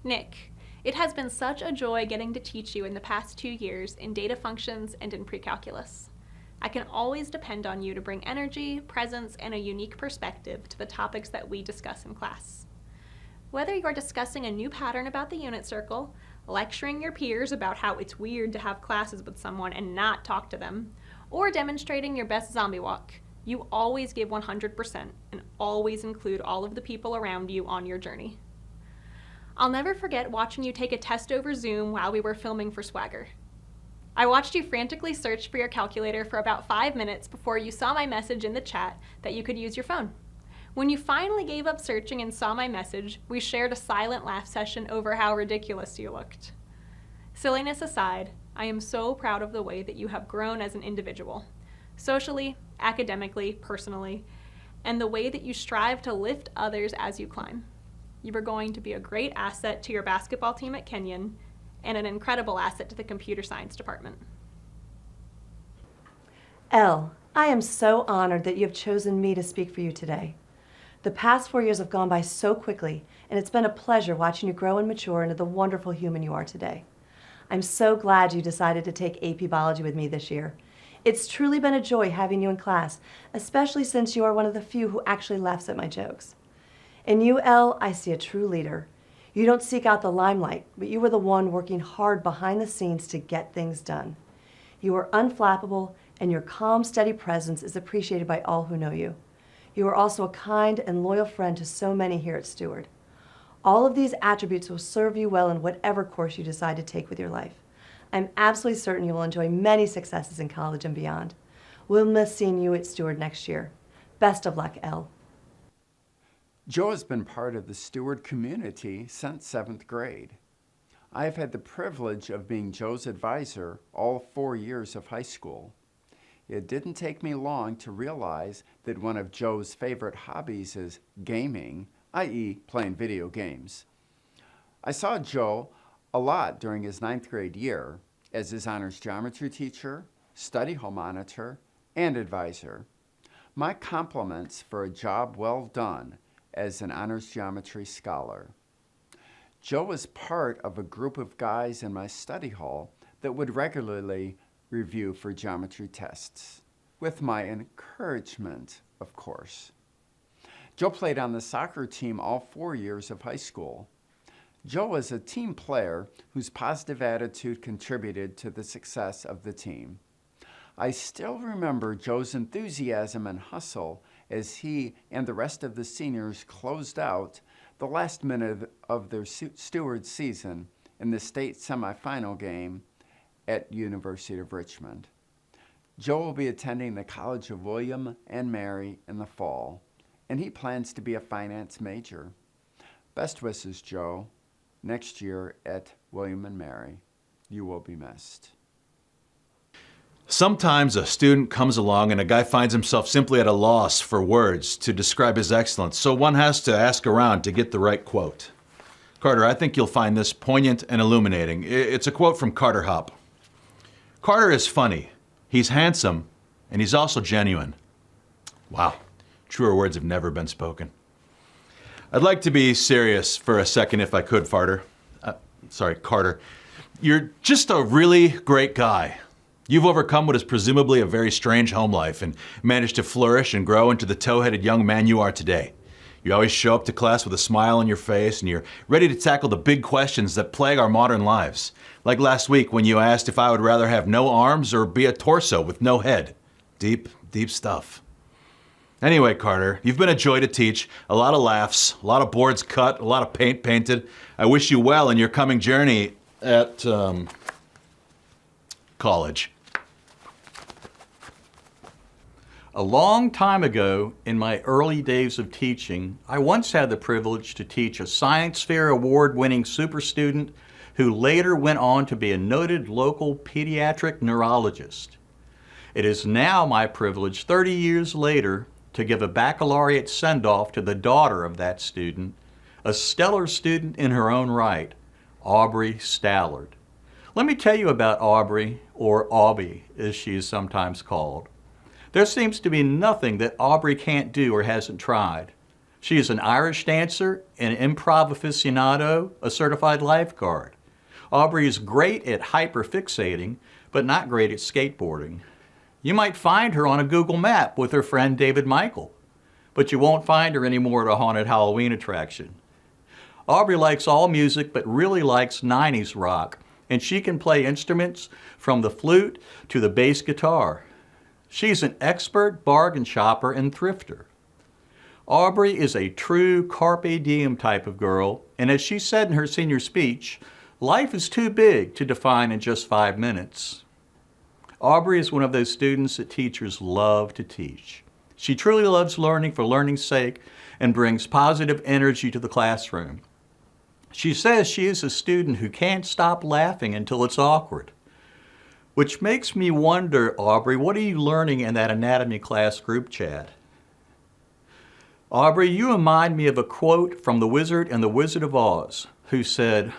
Nick, it has been such a joy getting to teach you in the past 2 years in data functions and in pre-calculus. I can always depend on you to bring energy, presence, and a unique perspective to the topics that we discuss in class. Whether you're discussing a new pattern about the unit circle, lecturing your peers about how it's weird to have classes with someone and not talk to them, or demonstrating your best zombie walk, you always give 100% and always include all of the people around you on your journey. I'll never forget watching you take a test over Zoom while we were filming for Swagger. I watched you frantically search for your calculator for about 5 minutes before you saw my message in the chat that you could use your phone. When you finally gave up searching and saw my message, we shared a silent laugh session over how ridiculous you looked. Silliness aside, I am so proud of the way that you have grown as an individual, socially, academically, personally, and the way that you strive to lift others as you climb. You are going to be a great asset to your basketball team at Kenyon and an incredible asset to the computer science department. Elle, I am so honored that you have chosen me to speak for you today. The past 4 years have gone by so quickly, and it's been a pleasure watching you grow and mature into the wonderful human you are today. I'm so glad you decided to take AP Biology with me this year. It's truly been a joy having you in class, especially since you are one of the few who actually laughs at my jokes. In you, Elle, I see a true leader. You don't seek out the limelight, but you are the one working hard behind the scenes to get things done. You are unflappable, and your calm, steady presence is appreciated by all who know you. You are also a kind and loyal friend to so many here at Steward. All of these attributes will serve you well in whatever course you decide to take with your life. I'm absolutely certain you will enjoy many successes in college and beyond. We'll miss seeing you at Steward next year. Best of luck, Elle. Joe has been part of the Steward community since 7th grade. I have had the privilege of being Joe's advisor all 4 years of high school. It didn't take me long to realize that one of Joe's favorite hobbies is gaming, i.e. playing video games. I saw Joe a lot during his 9th grade year as his honors geometry teacher, study hall monitor, and advisor. My compliments for a job well done as an honors geometry scholar. Joe was part of a group of guys in my study hall that would regularly review for geometry tests, with my encouragement, of course. Joe played on the soccer team all 4 years of high school. Joe was a team player whose positive attitude contributed to the success of the team. I still remember Joe's enthusiasm and hustle as he and the rest of the seniors closed out the last minute of their Steward season in the state semifinal game at University of Richmond. Joe will be attending the College of William and Mary in the fall, and he plans to be a finance major. Best wishes, Joe, next year at William and Mary. You will be missed. Sometimes a student comes along and a guy finds himself simply at a loss for words to describe his excellence, so one has to ask around to get the right quote. Carter, I think you'll find this poignant and illuminating. It's a quote from Carter Hop. Carter is funny, he's handsome, and he's also genuine. Wow, truer words have never been spoken. I'd like to be serious for a second if I could, Carter. You're just a really great guy. You've overcome what is presumably a very strange home life and managed to flourish and grow into the tow-headed young man you are today. You always show up to class with a smile on your face and you're ready to tackle the big questions that plague our modern lives. Like last week when you asked if I would rather have no arms or be a torso with no head. Deep, deep stuff. Anyway, Carter, you've been a joy to teach, a lot of laughs, a lot of boards cut, a lot of paint painted. I wish you well in your coming journey at college. A long time ago, in my early days of teaching, I once had the privilege to teach a Science Fair award-winning super student who later went on to be a noted local pediatric neurologist. It is now my privilege, 30 years later, to give a baccalaureate send-off to the daughter of that student, a stellar student in her own right, Aubry Stallard. Let me tell you about Aubry, or Aubie as she is sometimes called. There seems to be nothing that Aubry can't do or hasn't tried. She is an Irish dancer, an improv aficionado, a certified lifeguard. Aubry is great at hyperfixating, but not great at skateboarding. You might find her on a Google map with her friend David Michael, but you won't find her anymore at a haunted Halloween attraction. Aubry likes all music, but really likes 90s rock, and she can play instruments from the flute to the bass guitar. She's an expert bargain shopper and thrifter. Aubry is a true carpe diem type of girl, and as she said in her senior speech, life is too big to define in just 5 minutes. Aubry is one of those students that teachers love to teach. She truly loves learning for learning's sake and brings positive energy to the classroom. She says she is a student who can't stop laughing until it's awkward. Which makes me wonder, Aubry, what are you learning in that anatomy class group chat? Aubry, you remind me of a quote from The Wizard and the Wizard of Oz, who said,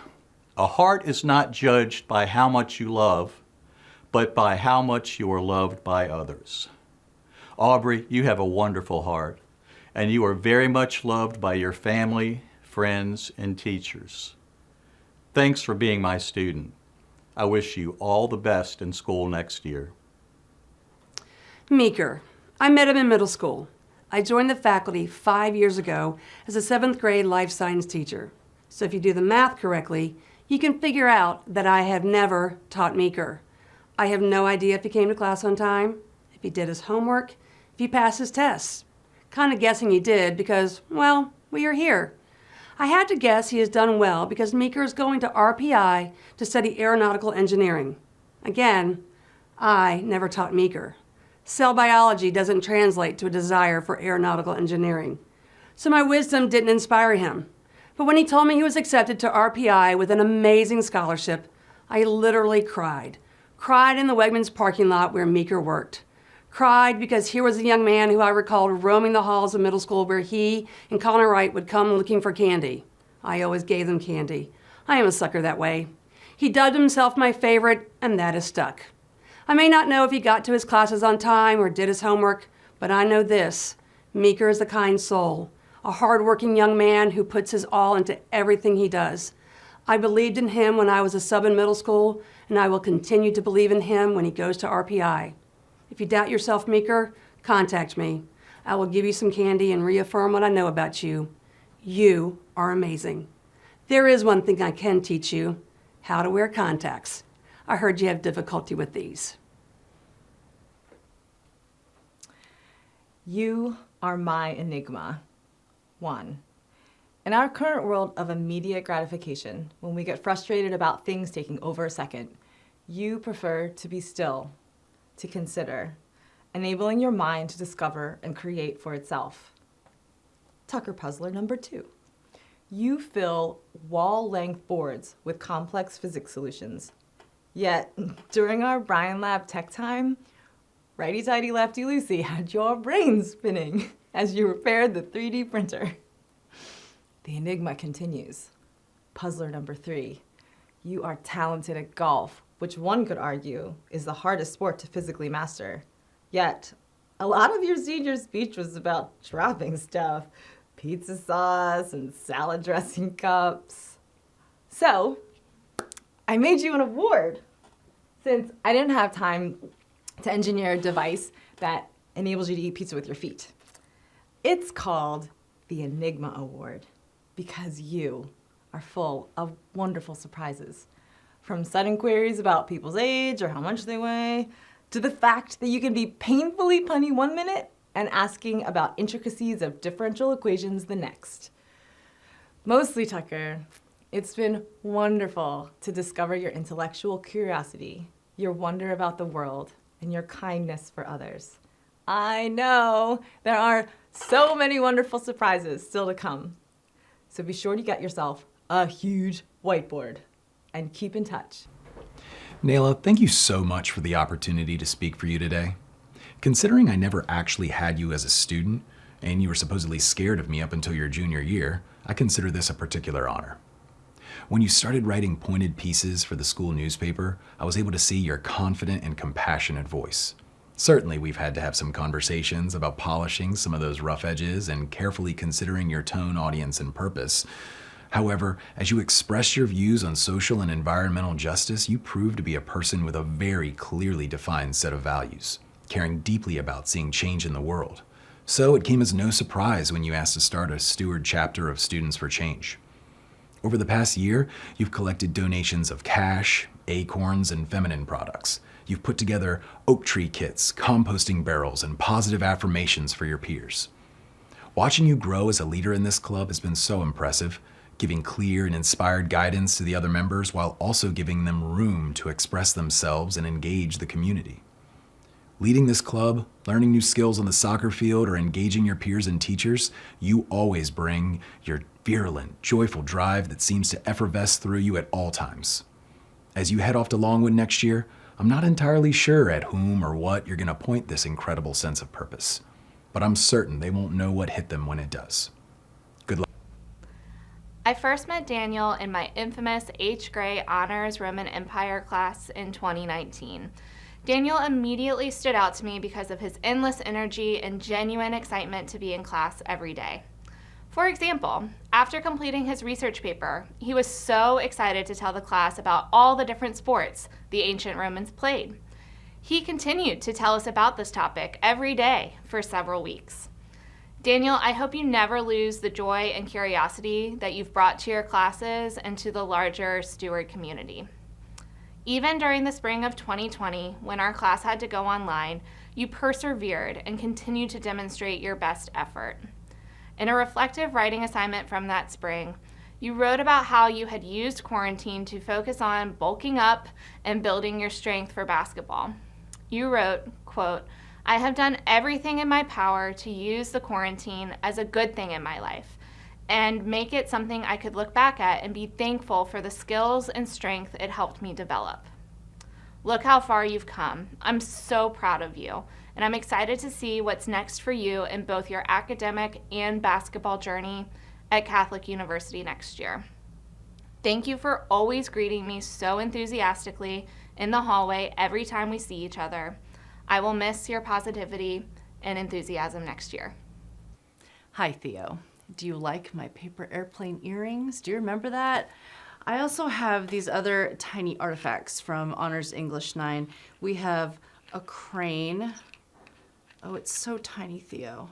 "A heart is not judged by how much you love, but by how much you are loved by others." Aubry, you have a wonderful heart, and you are very much loved by your family, friends, and teachers. Thanks for being my student. I wish you all the best in school next year. Meeker. I met him in middle school. I joined the faculty 5 years ago as a 7th grade life science teacher. So if you do the math correctly, you can figure out that I have never taught Meeker. I have no idea if he came to class on time, if he did his homework, if he passed his tests. Kind of guessing he did because, well, we are here. I had to guess he has done well because Meeker is going to RPI to study aeronautical engineering. Again, I never taught Meeker. Cell biology doesn't translate to a desire for aeronautical engineering. so my wisdom didn't inspire him. But when he told me he was accepted to RPI with an amazing scholarship, I literally cried. Cried in the Wegmans parking lot where Meeker worked. Cried because here was a young man who I recalled roaming the halls of middle school where he and Connor Wright would come looking for candy. I always gave them candy. I am a sucker that way. He dubbed himself my favorite, and that has stuck. I may not know if he got to his classes on time or did his homework, but I know this. Meeker is a kind soul, a hardworking young man who puts his all into everything he does. I believed in him when I was a sub in middle school, and I will continue to believe in him when he goes to RPI. If you doubt yourself, Meeker, contact me. I will give you some candy and reaffirm what I know about you. You are amazing. There is one thing I can teach you, how to wear contacts. I heard you have difficulty with these. You are my enigma. 1. In our current world of immediate gratification, when we get frustrated about things taking over a second, you prefer to be still, to consider, enabling your mind to discover and create for itself. Tucker puzzler number 2. You fill wall-length boards with complex physics solutions. Yet, during our Brian Lab tech time, righty-tighty, lefty-loosey had your brain spinning as you repaired the 3D printer. The enigma continues. Puzzler number 3. You are talented at golf, which one could argue is the hardest sport to physically master. Yet, a lot of your senior speech was about dropping stuff, pizza sauce and salad dressing cups. So, I made you an award. Since I didn't have time to engineer a device that enables you to eat pizza with your feet. It's called the Enigma Award because you are full of wonderful surprises. From sudden queries about people's age or how much they weigh, to the fact that you can be painfully punny 1 minute and asking about intricacies of differential equations the next. Mostly, Tucker, it's been wonderful to discover your intellectual curiosity, your wonder about the world, and your kindness for others. I know there are so many wonderful surprises still to come. So be sure to get yourself a huge whiteboard and keep in touch. Nayla, thank you so much for the opportunity to speak for you today. Considering I never actually had you as a student, and you were supposedly scared of me up until your junior year, I consider this a particular honor. When you started writing pointed pieces for the school newspaper, I was able to see your confident and compassionate voice. Certainly, we've had to have some conversations about polishing some of those rough edges and carefully considering your tone, audience, and purpose. However, as you expressed your views on social and environmental justice, you proved to be a person with a very clearly defined set of values, caring deeply about seeing change in the world. So it came as no surprise when you asked to start a Steward chapter of Students for Change. Over the past year, you've collected donations of cash, acorns, and feminine products. You've put together oak tree kits, composting barrels, and positive affirmations for your peers. Watching you grow as a leader in this club has been so impressive, giving clear and inspired guidance to the other members while also giving them room to express themselves and engage the community. Leading this club, learning new skills on the soccer field, or engaging your peers and teachers, you always bring your virulent, joyful drive that seems to effervesce through you at all times. As you head off to Longwood next year, I'm not entirely sure at whom or what you're going to point this incredible sense of purpose, but I'm certain they won't know what hit them when it does. Good luck. I first met Daniel in my infamous H. Gray Honors Roman Empire class in 2019. Daniel immediately stood out to me because of his endless energy and genuine excitement to be in class every day. For example, after completing his research paper, he was so excited to tell the class about all the different sports the ancient Romans played. He continued to tell us about this topic every day for several weeks. Daniel, I hope you never lose the joy and curiosity that you've brought to your classes and to the larger Steward community. Even during the spring of 2020, when our class had to go online, you persevered and continued to demonstrate your best effort. In a reflective writing assignment from that spring, you wrote about how you had used quarantine to focus on bulking up and building your strength for basketball. You wrote, quote, I have done everything in my power to use the quarantine as a good thing in my life and make it something I could look back at and be thankful for the skills and strength it helped me develop. Look how far you've come. I'm so proud of you, and I'm excited to see what's next for you in both your academic and basketball journey at Catholic University next year. Thank you for always greeting me so enthusiastically in the hallway every time we see each other. I will miss your positivity and enthusiasm next year. Hi, Theo. Do you like my paper airplane earrings? Do you remember that? I also have these other tiny artifacts from Honors English 9. We have a crane. Oh, it's so tiny, Theo.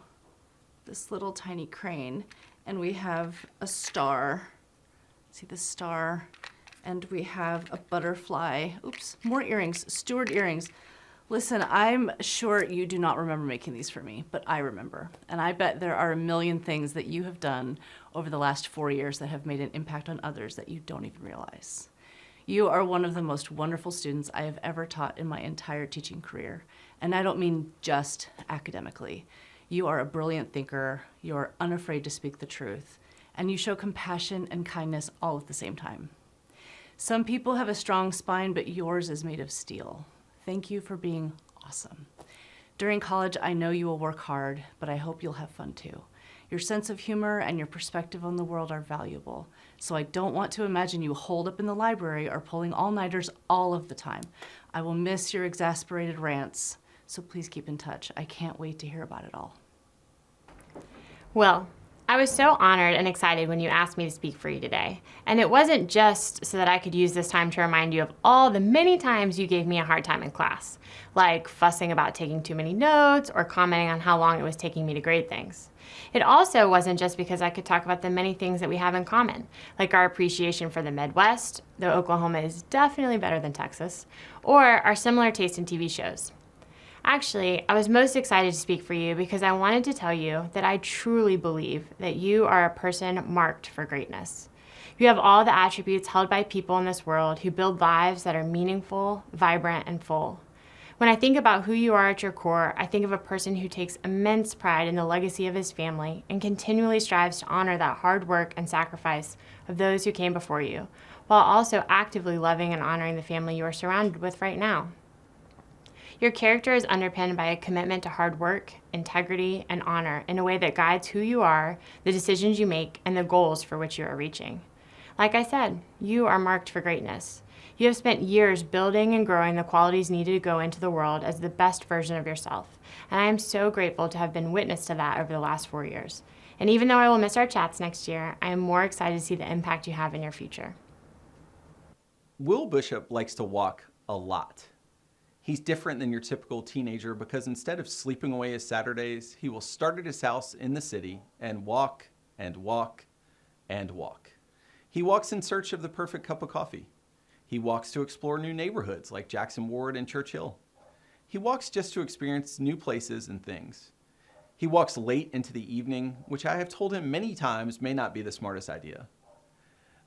This little tiny crane. And we have a star. See the star? And we have a butterfly. Oops, more earrings, Steward earrings. Listen, I'm sure you do not remember making these for me, but I remember. And I bet there are a million things that you have done over the last 4 years that have made an impact on others that you don't even realize. You are one of the most wonderful students I have ever taught in my entire teaching career. And I don't mean just academically. You are a brilliant thinker, you're unafraid to speak the truth, and you show compassion and kindness all at the same time. Some people have a strong spine, but yours is made of steel. Thank you for being awesome. During college, I know you will work hard, but I hope you'll have fun too. Your sense of humor and your perspective on the world are valuable, so I don't want to imagine you holed up in the library or pulling all-nighters all of the time. I will miss your exasperated rants, so please keep in touch. I can't wait to hear about it all. Will, I was so honored and excited when you asked me to speak for you today. And it wasn't just so that I could use this time to remind you of all the many times you gave me a hard time in class, like fussing about taking too many notes or commenting on how long it was taking me to grade things. It also wasn't just because I could talk about the many things that we have in common, like our appreciation for the Midwest, though Oklahoma is definitely better than Texas, or our similar taste in TV shows. Actually, I was most excited to speak for you because I wanted to tell you that I truly believe that you are a person marked for greatness. You have all the attributes held by people in this world who build lives that are meaningful, vibrant, and full. When I think about who you are at your core, I think of a person who takes immense pride in the legacy of his family and continually strives to honor that hard work and sacrifice of those who came before you, while also actively loving and honoring the family you are surrounded with right now. Your character is underpinned by a commitment to hard work, integrity, and honor in a way that guides who you are, the decisions you make, and the goals for which you are reaching. Like I said, you are marked for greatness. You have spent years building and growing the qualities needed to go into the world as the best version of yourself, and I am so grateful to have been witness to that over the last 4 years. And even though I will miss our chats next year, I am more excited to see the impact you have in your future. Will Bishop likes to walk a lot. He's different than your typical teenager because instead of sleeping away his Saturdays, he will start at his house in the city and walk and walk and walk. He walks in search of the perfect cup of coffee. He walks to explore new neighborhoods like Jackson Ward and Churchill. He walks just to experience new places and things. He walks late into the evening, which I have told him many times may not be the smartest idea.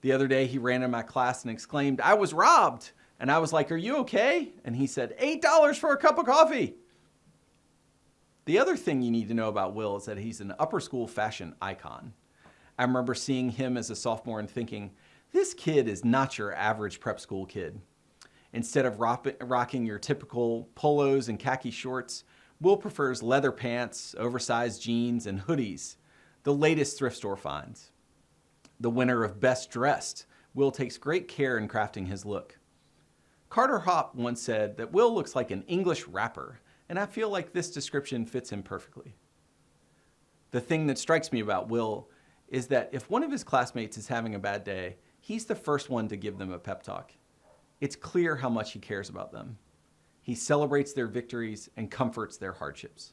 The other day he ran in my class and exclaimed, "I was robbed!" And I was like, "Are you okay?" And he said, $8 for a cup of coffee. The other thing you need to know about Will is that he's an upper school fashion icon. I remember seeing him as a sophomore and thinking, this kid is not your average prep school kid. Instead of rocking your typical polos and khaki shorts, Will prefers leather pants, oversized jeans, and hoodies, the latest thrift store finds. The winner of Best Dressed, Will takes great care in crafting his look. Carter Hopp once said that Will looks like an English rapper, and I feel like this description fits him perfectly. The thing that strikes me about Will is that if one of his classmates is having a bad day, he's the first one to give them a pep talk. It's clear how much he cares about them. He celebrates their victories and comforts their hardships.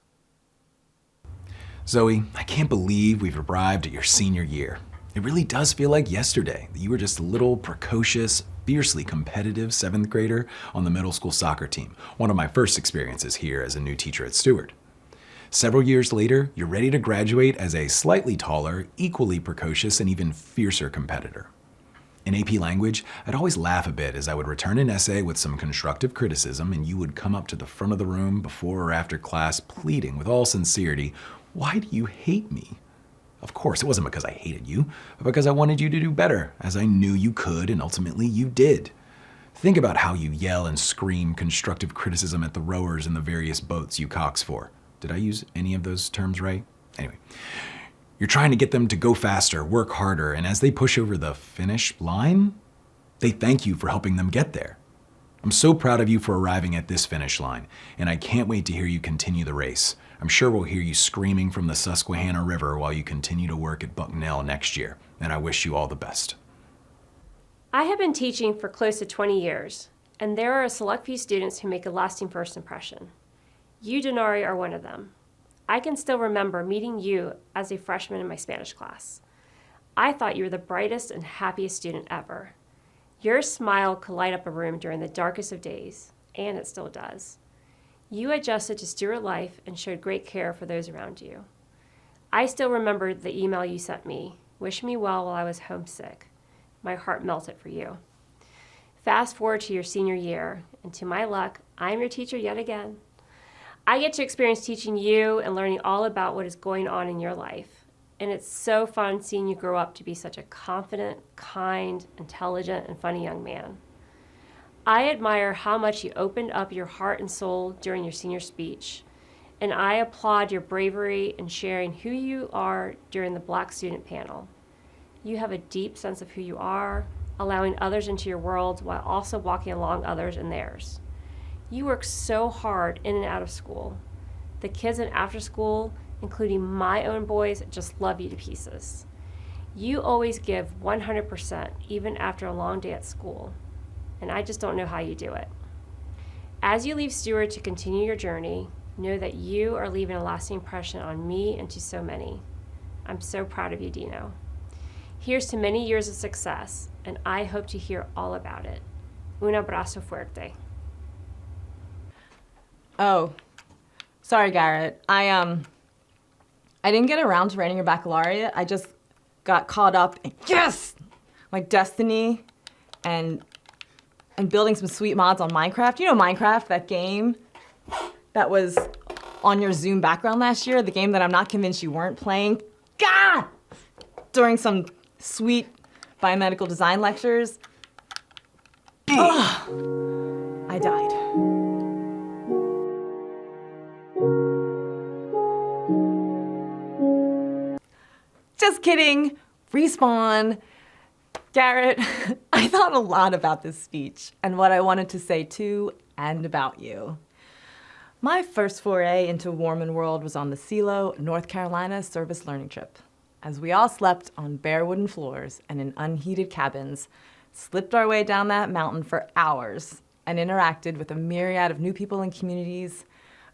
Zoe, I can't believe we've arrived at your senior year. It really does feel like yesterday that you were just a little precocious, fiercely competitive 7th grader on the middle school soccer team, one of my first experiences here as a new teacher at Steward. Several years later, you're ready to graduate as a slightly taller, equally precocious, and even fiercer competitor. In AP Language, I'd always laugh a bit as I would return an essay with some constructive criticism, and you would come up to the front of the room before or after class pleading with all sincerity, "Why do you hate me?" Of course, it wasn't because I hated you, but because I wanted you to do better, as I knew you could, and ultimately you did. Think about how you yell and scream constructive criticism at the rowers in the various boats you cox for. Did I use any of those terms right? Anyway. You're trying to get them to go faster, work harder, and as they push over the finish line, they thank you for helping them get there. I'm so proud of you for arriving at this finish line, and I can't wait to hear you continue the race. I'm sure we'll hear you screaming from the Susquehanna River while you continue to work at Bucknell next year, and I wish you all the best. I have been teaching for close to 20 years, and there are a select few students who make a lasting first impression. You, Denari, are one of them. I can still remember meeting you as a freshman in my Spanish class. I thought you were the brightest and happiest student ever. Your smile could light up a room during the darkest of days, and it still does. You adjusted to Steward life and showed great care for those around you. I still remember the email you sent me, wishing me well while I was homesick. My heart melted for you. Fast forward to your senior year, and to my luck, I am your teacher yet again. I get to experience teaching you and learning all about what is going on in your life. And it's so fun seeing you grow up to be such a confident, kind, intelligent, and funny young man. I admire how much you opened up your heart and soul during your senior speech. And I applaud your bravery in sharing who you are during the Black student panel. You have a deep sense of who you are, allowing others into your world while also walking along others in theirs. You work so hard in and out of school. The kids in after school, including my own boys, just love you to pieces. You always give 100%, even after a long day at school. And I just don't know how you do it. As you leave Steward to continue your journey, know that you are leaving a lasting impression on me and to so many. I'm so proud of you, Dino. Here's to many years of success, and I hope to hear all about it. Un abrazo fuerte. Oh, sorry, Garrett. I didn't get around to writing your baccalaureate. I just got caught up in, yes, like Destiny and building some sweet mods on Minecraft. You know Minecraft, that game that was on your Zoom background last year, the game that I'm not convinced you weren't playing. God! During some sweet biomedical design lectures. Ugh, I died. Just kidding. Respawn. Garrett, I thought a lot about this speech and what I wanted to say to and about you. My first foray into Warman World was on the CeeLo, North Carolina service learning trip. As we all slept on bare wooden floors and in unheated cabins, slipped our way down that mountain for hours, and interacted with a myriad of new people and communities,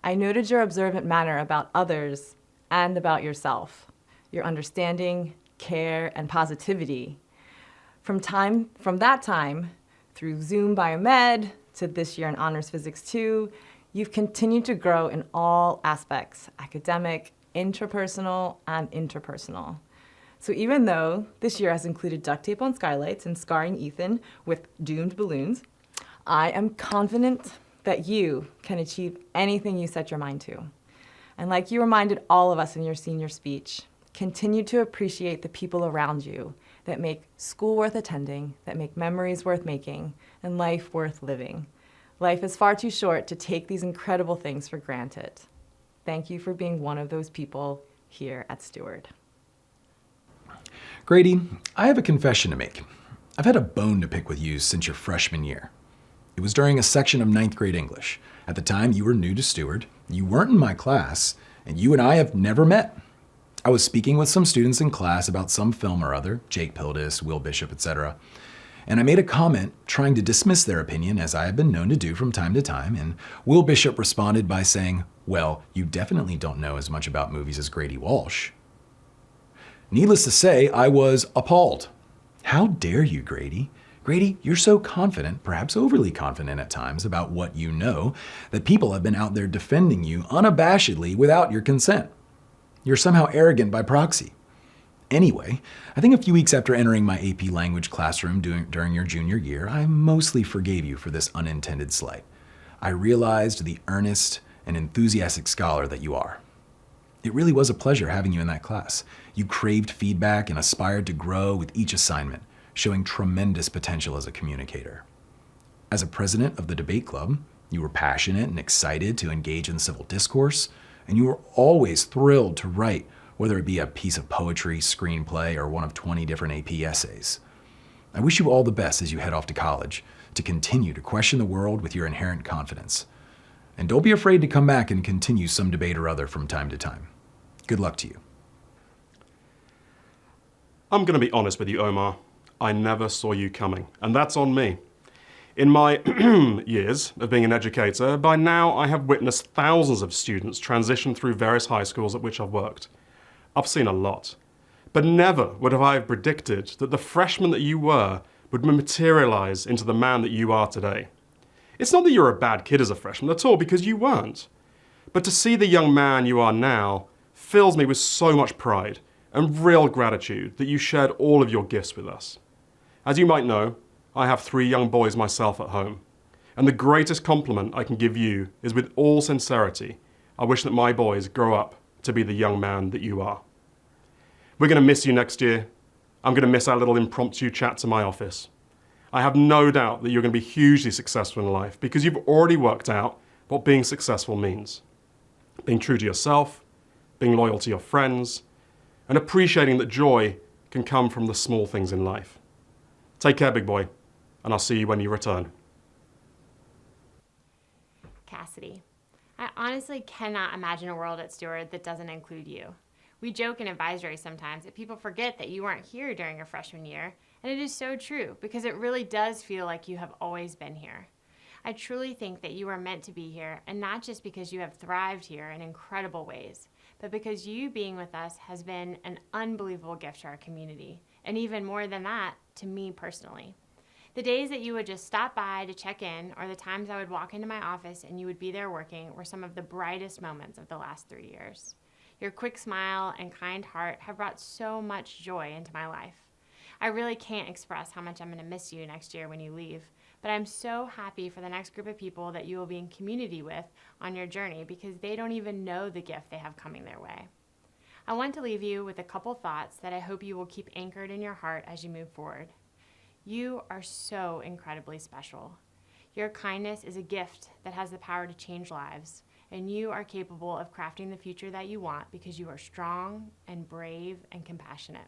I noted your observant manner about others and about yourself, your understanding, care, and positivity. From that time, through Zoom Biomed to this year in Honors Physics 2, you've continued to grow in all aspects, academic, intrapersonal, and interpersonal. So even though this year has included duct tape on skylights and scarring Ethan with doomed balloons, I am confident that you can achieve anything you set your mind to. And like you reminded all of us in your senior speech, continue to appreciate the people around you that make school worth attending, that make memories worth making, and life worth living. Life is far too short to take these incredible things for granted. Thank you for being one of those people here at Steward. Grady, I have a confession to make. I've had a bone to pick with you since your freshman year. It was during a section of 9th grade English. At the time, you were new to Steward, you weren't in my class, and you and I have never met. I was speaking with some students in class about some film or other, Jake Pildis, Will Bishop, etc., and I made a comment trying to dismiss their opinion, as I have been known to do from time to time, and Will Bishop responded by saying, "Well, you definitely don't know as much about movies as Grady Walsh." Needless to say, I was appalled. How dare you, Grady? Grady, you're so confident, perhaps overly confident at times, about what you know, that people have been out there defending you unabashedly without your consent. You're somehow arrogant by proxy. Anyway, I think a few weeks after entering my AP language classroom during your junior year, I mostly forgave you for this unintended slight. I realized the earnest and enthusiastic scholar that you are. It really was a pleasure having you in that class. You craved feedback and aspired to grow with each assignment, showing tremendous potential as a communicator. As a president of the debate club, you were passionate and excited to engage in civil discourse, and you were always thrilled to write, whether it be a piece of poetry, screenplay, or one of 20 different AP essays. I wish you all the best as you head off to college, to continue to question the world with your inherent confidence. And don't be afraid to come back and continue some debate or other from time to time. Good luck to you. I'm going to be honest with you, Omar. I never saw you coming, and that's on me. In my years of being an educator, by now I have witnessed thousands of students transition through various high schools at which I've worked. I've seen a lot, but never would have I predicted that the freshman that you were would materialize into the man that you are today. It's not that you're a bad kid as a freshman at all, because you weren't. But to see the young man you are now fills me with so much pride and real gratitude that you shared all of your gifts with us. As you might know, I have 3 young boys myself at home, and the greatest compliment I can give you is, with all sincerity, I wish that my boys grow up to be the young man that you are. We're going to miss you next year. I'm going to miss our little impromptu chats in my office. I have no doubt that you're going to be hugely successful in life because you've already worked out what being successful means. Being true to yourself, being loyal to your friends, and appreciating that joy can come from the small things in life. Take care, big boy, and I'll see you when you return. Cassidy, I honestly cannot imagine a world at Steward that doesn't include you. We joke in advisory sometimes that people forget that you weren't here during your freshman year, and it is so true because it really does feel like you have always been here. I truly think that you are meant to be here, and not just because you have thrived here in incredible ways, but because you being with us has been an unbelievable gift to our community, and even more than that, to me personally. The days that you would just stop by to check in, or the times I would walk into my office and you would be there working, were some of the brightest moments of the last 3 years. Your quick smile and kind heart have brought so much joy into my life. I really can't express how much I'm going to miss you next year when you leave, but I'm so happy for the next group of people that you will be in community with on your journey because they don't even know the gift they have coming their way. I want to leave you with a couple thoughts that I hope you will keep anchored in your heart as you move forward. You are so incredibly special. Your kindness is a gift that has the power to change lives, and you are capable of crafting the future that you want because you are strong and brave and compassionate.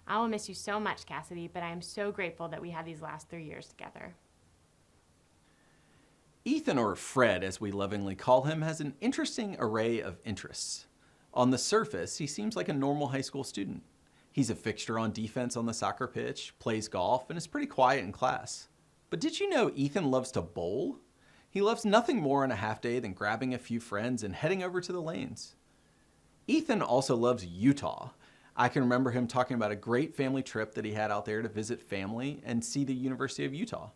I will miss you so much, Cassidy, but I am so grateful that we had these last 3 years together. Ethan, or Fred as we lovingly call him, has an interesting array of interests. On the surface, he seems like a normal high school student. He's a fixture on defense on the soccer pitch, plays golf, and is pretty quiet in class. But did you know Ethan loves to bowl? He loves nothing more on a half day than grabbing a few friends and heading over to the lanes. Ethan also loves Utah. I can remember him talking about a great family trip that he had out there to visit family and see the University of Utah.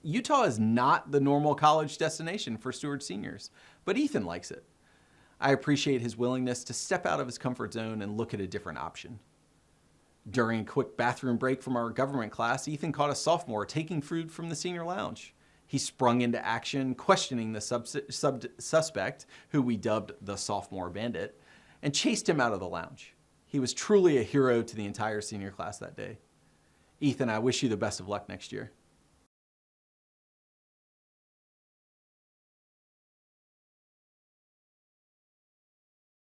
Utah is not the normal college destination for Steward seniors, but Ethan likes it. I appreciate his willingness to step out of his comfort zone and look at a different option. During a quick bathroom break from our government class, Ethan caught a sophomore taking food from the senior lounge. He sprung into action, questioning the suspect, who we dubbed the sophomore bandit, and chased him out of the lounge. He was truly a hero to the entire senior class that day. Ethan, I wish you the best of luck next year.